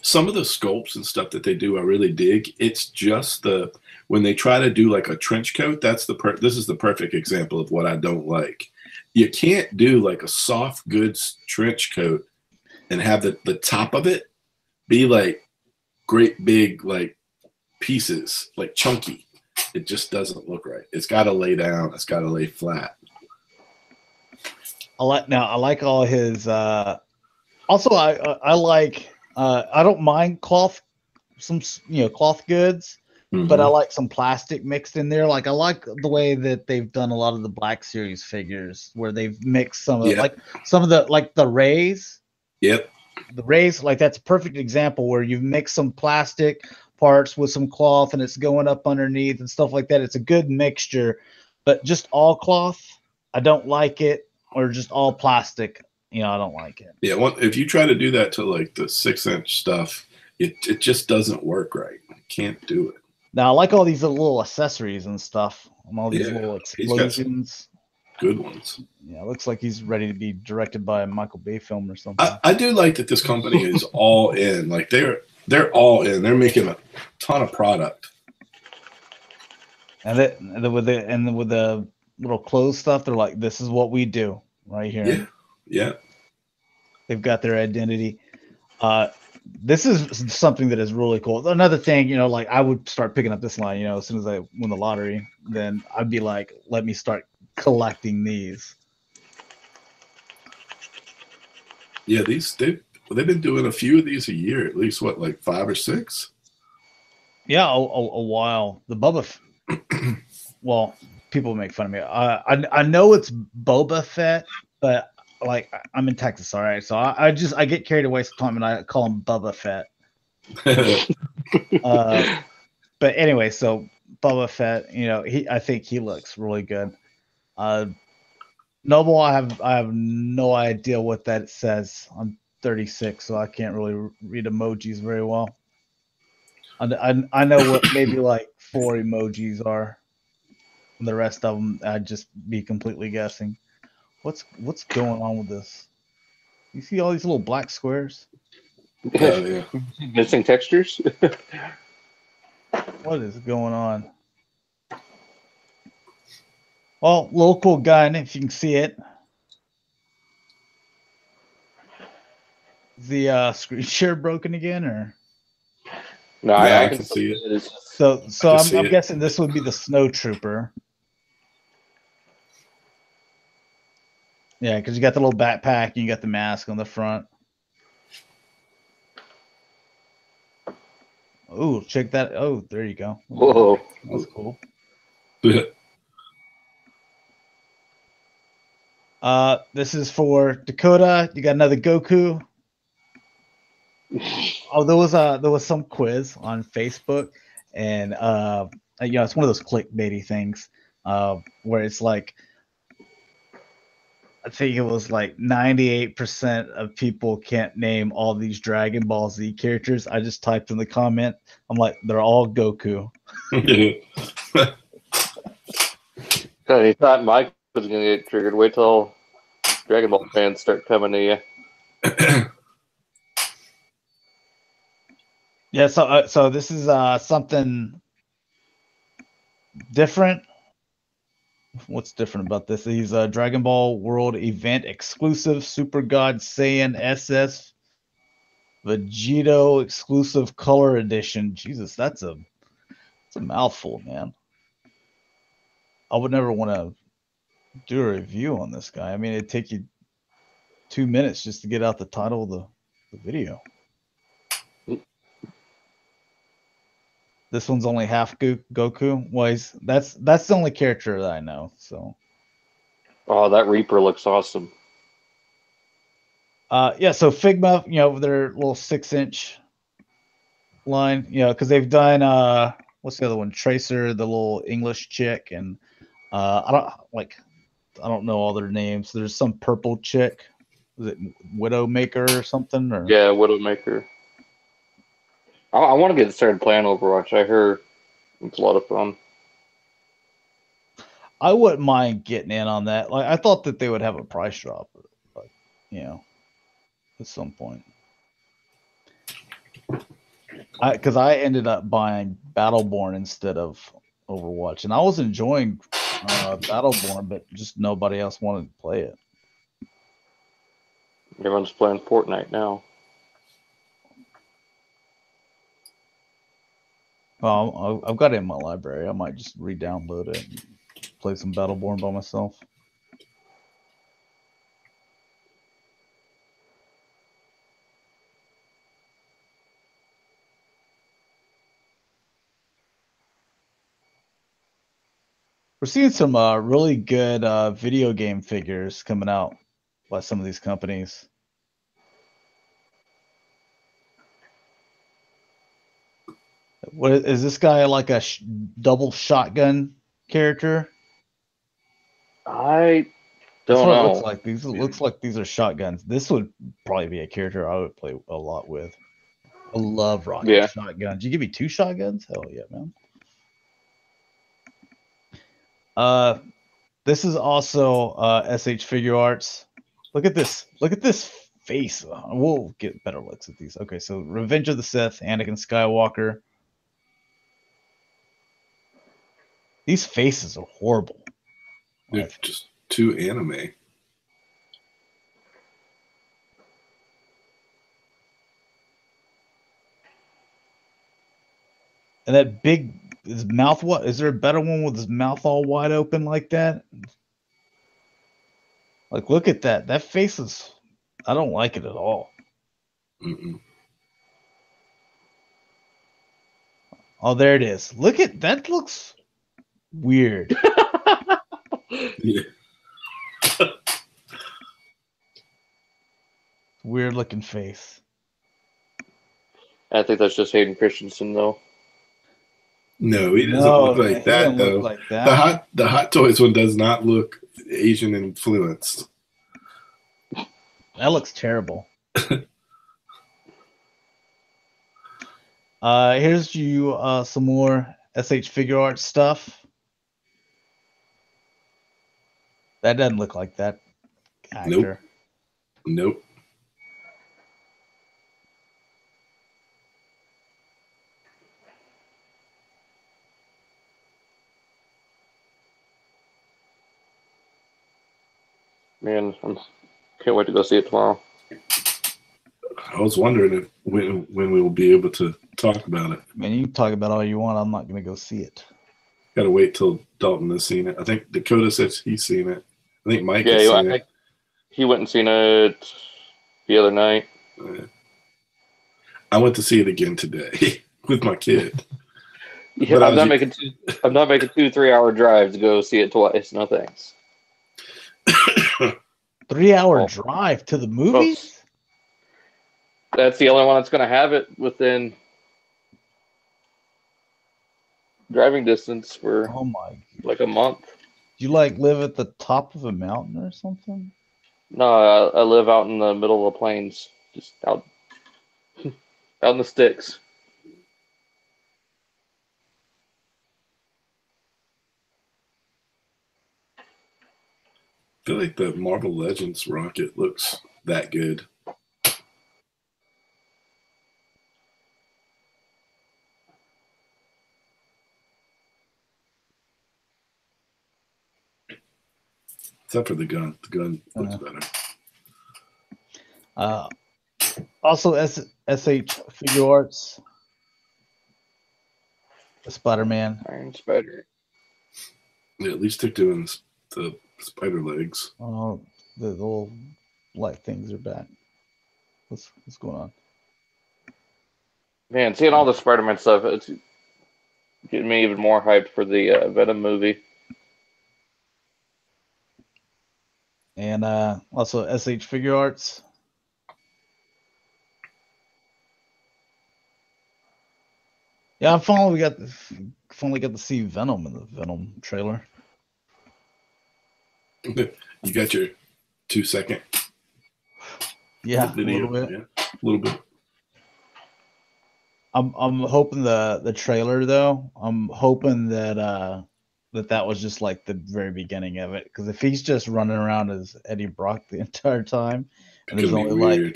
Some of the sculpts and stuff that they do, I really dig. It's just when they try to do like a trench coat, this is the perfect example of what I don't like. You can't do like a soft goods trench coat and have the top of it be like great big like pieces, like chunky. It just doesn't look right. It's got to lay down. It's got to lay flat. I like all his. Also, I like. I don't mind cloth goods, but I like some plastic mixed in there. Like I like the way that they've done a lot of the Black Series figures, where they've mixed some of the Rays. Yep. The Rays, like that's a perfect example where you've mixed some plastic parts with some cloth, and it's going up underneath and stuff like that. It's a good mixture, but just all cloth, I don't like it, or just all plastic. I don't like it. Yeah, if you try to do that to like the 6-inch stuff, it just doesn't work right. You can't do it. Now I like all these little accessories and stuff, and all these little explosions. Good ones. Yeah, it looks like he's ready to be directed by a Michael Bay film or something. I do like that this company is all in. Like they're all in. They're making a ton of product. And with the little clothes stuff, they're like, this is what we do right here. Yeah. Yeah. They've got their identity. This is something that is really cool. Another thing, like I would start picking up this line, as soon as I win the lottery, then I'd be like, let me start collecting these. Yeah, they've been doing a few of these a year, at least what, like 5 or 6? Yeah, a while. The Boba well, people make fun of me. I know it's Boba Fett, but like I'm in Texas, all right. So I get carried away sometimes, and I call him Bubba Fett. But anyway, so Boba Fett, I think he looks really good. Noble, I have no idea what that says. I'm 36, so I can't really read emojis very well. I know what maybe like 4 emojis are. And the rest of them, I'd just be completely guessing. What's going on with this? You see all these little black squares? Oh, yeah. Missing textures? What is going on? Well, little cool gun, if you can see it. Is the screen share broken again, or? No, Yeah, I can see it. So I'm it. guessing this would be the Snow Trooper. Yeah, because you got the little backpack and you got the mask on the front. Oh, check that. Oh, there you go. Whoa. That's cool. This is for Dakota. You got another Goku. Oh, there was some quiz on Facebook, and it's one of those clickbaity things where it's like, I think it was like 98% of people can't name all these Dragon Ball Z characters. I just typed in the comment, I'm like, they're all Goku. God, he thought Mike was going to get triggered. Wait till Dragon Ball fans start coming to you. Yeah, so this is something different. What's different about this? These Dragon Ball World event exclusive Super God Saiyan SS Vegito exclusive color edition. Jesus, that's a mouthful, man. I would never want to do a review on this guy. I mean, it'd take you 2 minutes just to get out the title of the video. This one's only half Goku. Well, that's the only character that I know. So, Oh, that Reaper looks awesome. yeah. So Figma, their little 6-inch line, because they've done what's the other one? Tracer, the little English chick, and I don't know all their names. There's some purple chick. Was it Widowmaker or something? Or Yeah, Widowmaker. I want to get started playing Overwatch. I heard it's a lot of fun. I wouldn't mind getting in on that. Like, I thought that they would have a price drop, but at some point. Because I ended up buying Battleborn instead of Overwatch, and I was enjoying Battleborn, but just nobody else wanted to play it. Everyone's playing Fortnite now. Well, I've got it in my library. I might just re-download it and play some Battleborn by myself. We're seeing some really good video game figures coming out by some of these companies. What is this guy, like a double shotgun character? I That's don't what know. it looks like. These looks like these are shotguns. This would probably be a character I would play a lot with. I love rocking shotguns. You give me 2 shotguns? Hell yeah, man. This is also SH Figure Arts. Look at this. Look at this face. We'll get better looks at these. Okay, so Revenge of the Sith, Anakin Skywalker. These faces are horrible. They're just too anime. And that big, his mouth, what? Is there a better one with his mouth all wide open like that? Like, look at that. That face is, I don't like it at all. Mm-mm. Oh, there it is. Look at that. Looks weird. Yeah. Weird looking face. I think that's just Hayden Christensen, though. No, he doesn't look like that, though. Look like that. The Hot Toys one does not look Asian influenced. That looks terrible. Here's you some more SH Figure Art stuff. That doesn't look like that actor. Nope. Man, I can't wait to go see it tomorrow. I was wondering when we will be able to talk about it. Man, you can talk about all you want. I'm not going to go see it. Got to wait till Dalton has seen it. I think Dakota says he's seen it. I think Mike has seen it. He went and seen it the other night. I went to see it again today with my kid. Yeah, I'm not making 2-3 hour drives to go see it twice. No thanks. 3-hour drive to the movies? That's the only one that's going to have it within driving distance for like a month. Do you live at the top of a mountain or something? No, I live out in the middle of the plains, just out in the sticks. feel like the Marvel Legends Rocket looks that good. Except for the gun. The gun looks better. Also, SH Figure Arts. The Spider-Man. Iron Spider. Yeah, at least they're doing the spider legs. Oh, the little light things are back. What's going on? Man, seeing all the Spider-Man stuff, it's getting me even more hyped for the Venom movie. And also SH Figure Arts. Yeah, I finally got to see Venom in the Venom trailer. You got your 2-second. Yeah, video. A little bit. Yeah, a little bit. I'm hoping the trailer though. I'm hoping that that was just like the very beginning of it. Because if he's just running around as Eddie Brock the entire time, and there's only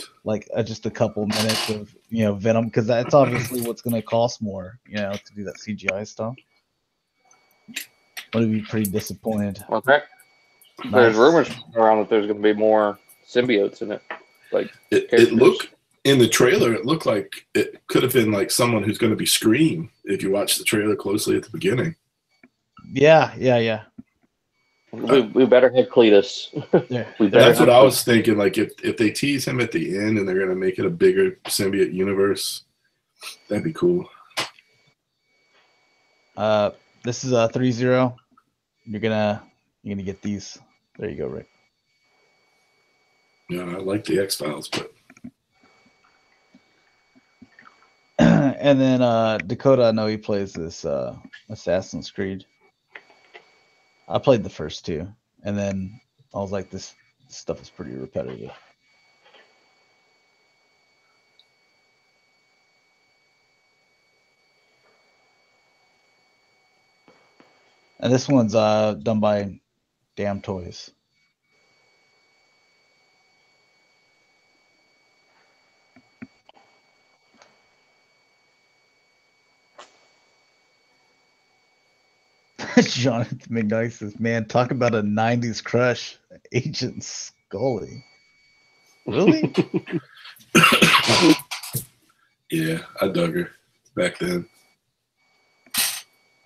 just a couple minutes of Venom, because that's obviously what's going to cost more, to do that CGI stuff. Would be pretty disappointed. Okay. Nice. There's rumors around that there's going to be more symbiotes in it. Like it looked in the trailer. It looked like it could have been like someone who's going to be Scream if you watch the trailer closely at the beginning. Yeah. We better have Cletus. Yeah. That's what I was thinking. Like if they tease him at the end and they're going to make it a bigger symbiote universe, that'd be cool. This is a 3-0. You're gonna get these. There you go, Rick. Yeah, I like the X-Files, but and then Dakota, I know he plays this Assassin's Creed. I played the first two, and then I was like, this stuff is pretty repetitive. And this one's done by Damn Toys. Jonathan McKnight says, man, talk about a 90s crush, Agent Scully. Really? Yeah, I dug her back then.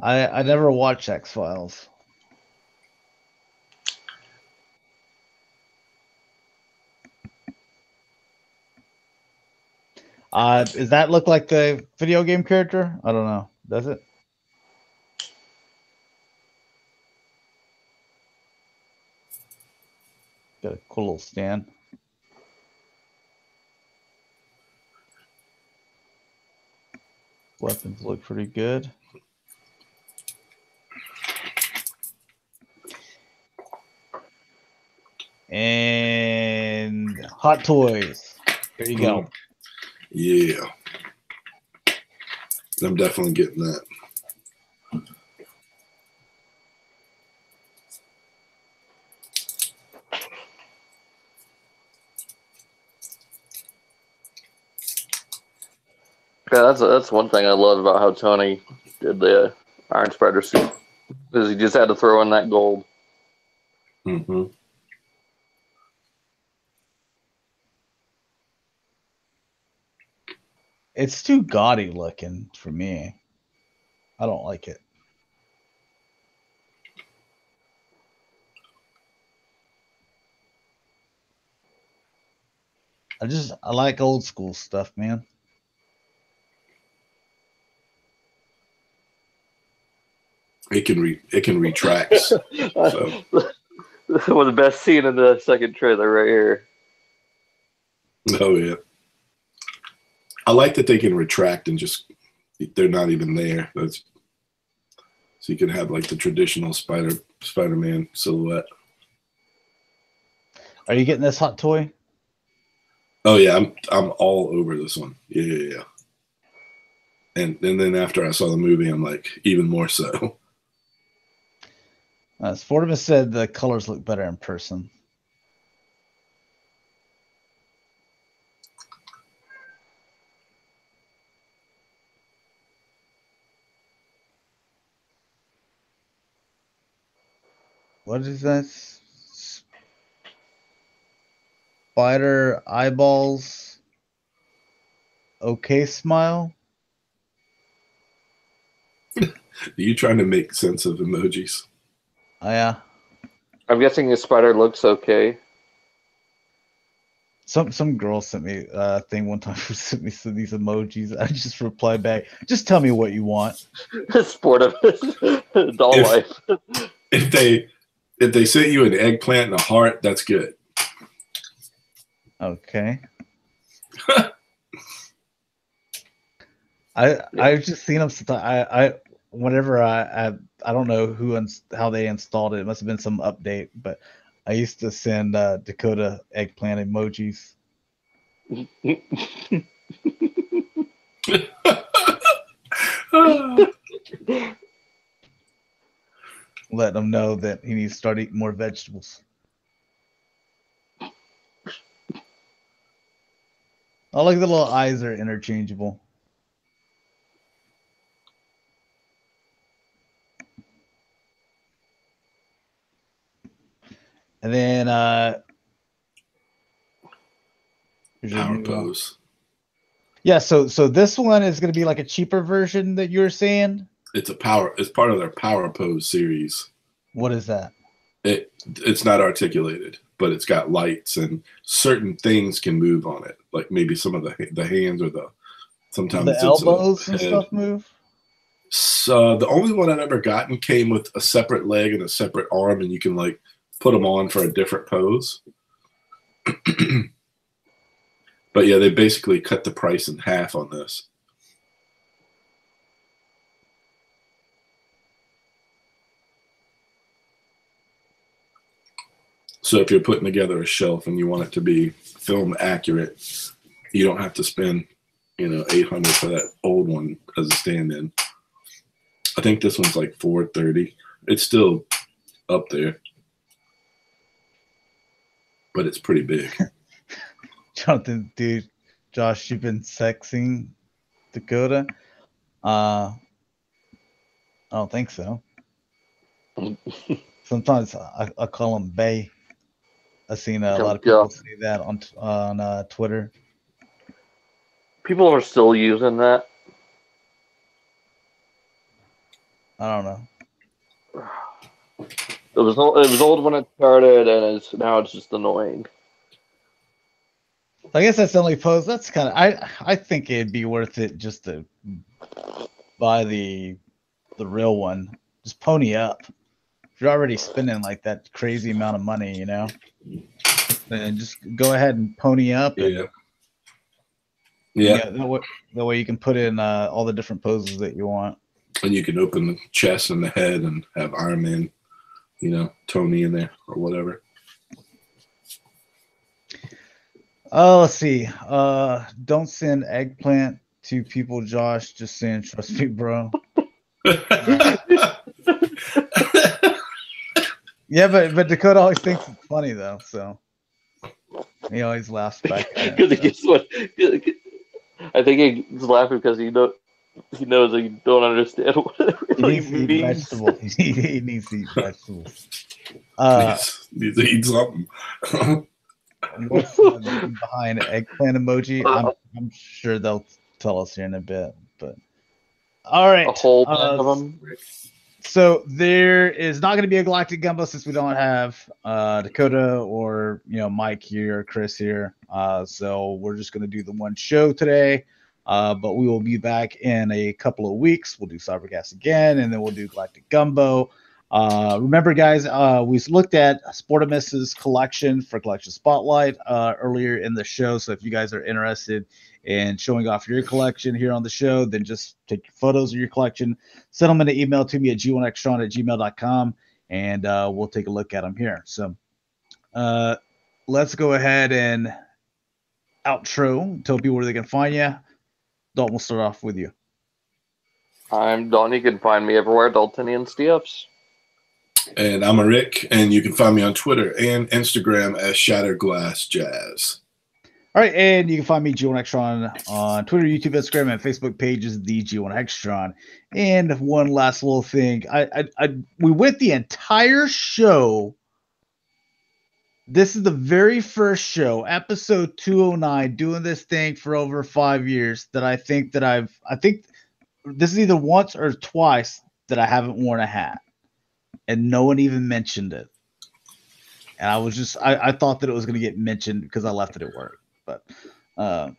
I never watched X-Files. Does that look like the video game character? I don't know. Does it? Got a cool little stand. Weapons look pretty good. And Hot Toys. There you go. Yeah. I'm definitely getting that. Yeah, that's one thing I love about how Tony did the Iron Spider suit, is he just had to throw in that gold. Mm-hmm. It's too gaudy looking for me. I don't like it. I like old school stuff, man. It can retract. So. This was the best scene in the second trailer right here. Oh yeah. I like that they can retract and just they're not even there. So you can have like the traditional Spider-Man silhouette. Are you getting this hot toy? Oh yeah, I'm all over this one. Yeah. And then after I saw the movie, I'm like even more so. Sportimus said the colors look better in person. What is that? Spider eyeballs. Okay, smile. Are you trying to make sense of emojis? Oh, yeah. I'm guessing the spider looks okay. Some girl sent me a thing one time who sent me some of these emojis. I just replied back, just tell me what you want. Sportimus. Doll life. If they sent you an eggplant and a heart, that's good. Okay. I've just seen them. I don't know how they installed it. It must have been some update, but I used to send Dakota eggplant emojis. Let them know that he needs to start eating more vegetables. I like the little eyes are interchangeable. And then Power pose. Yeah, so this one is going to be like a cheaper version that you were saying. It's part of their power pose series. What is that? It's not articulated, but it's got lights and certain things can move on it. Like maybe some of the hands or sometimes the elbows and stuff move. So the only one I've ever gotten came with a separate leg and a separate arm, and you can like put them on for a different pose. But yeah, they basically cut the price in half on this. So if you're putting together a shelf and you want it to be film accurate, you don't have to spend, $800 for that old one as a stand-in. I think this one's like $430. It's still up there, but it's pretty big. Jonathan, dude, Josh, you've been sexing Dakota? I don't think so. Sometimes I call him Bay. I've seen a lot of people say that on Twitter. People are still using that. I don't know. It was old when it started, and now it's just annoying. I guess that's the only pose. That's kind of I think it'd be worth it just to buy the real one. Just pony up. If you're already spending like that crazy amount of money, and just go ahead and pony up. Yeah. That way you can put in all the different poses that you want. And you can open the chest and the head and have Iron Man, Tony in there or whatever. Oh, let's see. Don't send eggplant to people, Josh. Just saying, trust me, bro. Yeah, but Dakota always thinks it's funny though, so he always laughs back. Because he gets what? I think he's laughing because he knows that you don't understand what it really means. He needs to eat vegetables. Needs to eat something. What's behind eggplant emoji? I'm sure they'll tell us here in a bit. But all right, a whole bunch of them. So there is not going to be a Galactic Gumbo since we don't have Dakota or Mike here or Chris here. So we're just going to do the one show today. But we will be back in a couple of weeks. We'll do Cybercast again, and then we'll do Galactic Gumbo. Remember, guys, we looked at Sportimus's collection for Collection Spotlight earlier in the show. So if you guys are interested in showing off your collection here on the show, then just take photos of your collection, send them in an email to me at g1extron@gmail.com, and we'll take a look at them here. So let's go ahead and outro. Tell people where they can find you. Dalton, we'll start off with you. I'm Dalton. You can find me everywhere, Daltonian STFs. And I'm Rick, and you can find me on Twitter and Instagram as Shatrdglassjazz. All right, and you can find me, G1 Extron, on Twitter, YouTube, Instagram, and Facebook pages, the G1 Extron. And one last little thing. We went the entire show. This is the very first show, episode 209, doing this thing for over 5 years that I think this is either once or twice that I haven't worn a hat. And no one even mentioned it. And I was just, I thought that it was going to get mentioned because I left it at work. But yeah,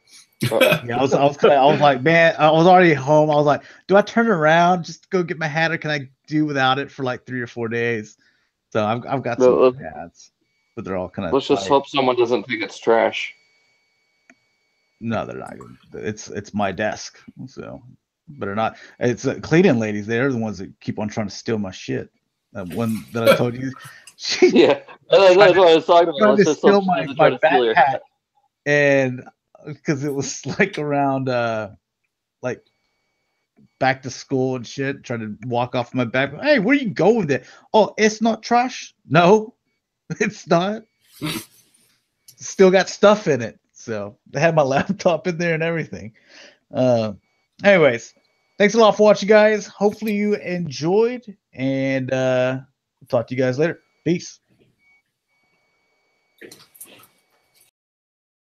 I was like, man, I was already home. I was like, do I turn around just to go get my hat, or can I do without it for like 3 or 4 days? So I've got some hats, but they're all kind of. Let's just hope someone doesn't think it's trash. No, they're not. It's my desk, so better not. It's cleaning ladies. They're the ones that keep on trying to steal my shit. That one that I told you. Yeah, that's what I was talking about. Trying to steal my backpack. And because it was like around like back to school and shit, trying to walk off my back. Hey, where you going with it? Oh, it's not trash. No, it's not. Still got stuff in it. So they had my laptop in there and everything. Anyways, thanks a lot for watching, guys. Hopefully you enjoyed, and talk to you guys later. Peace.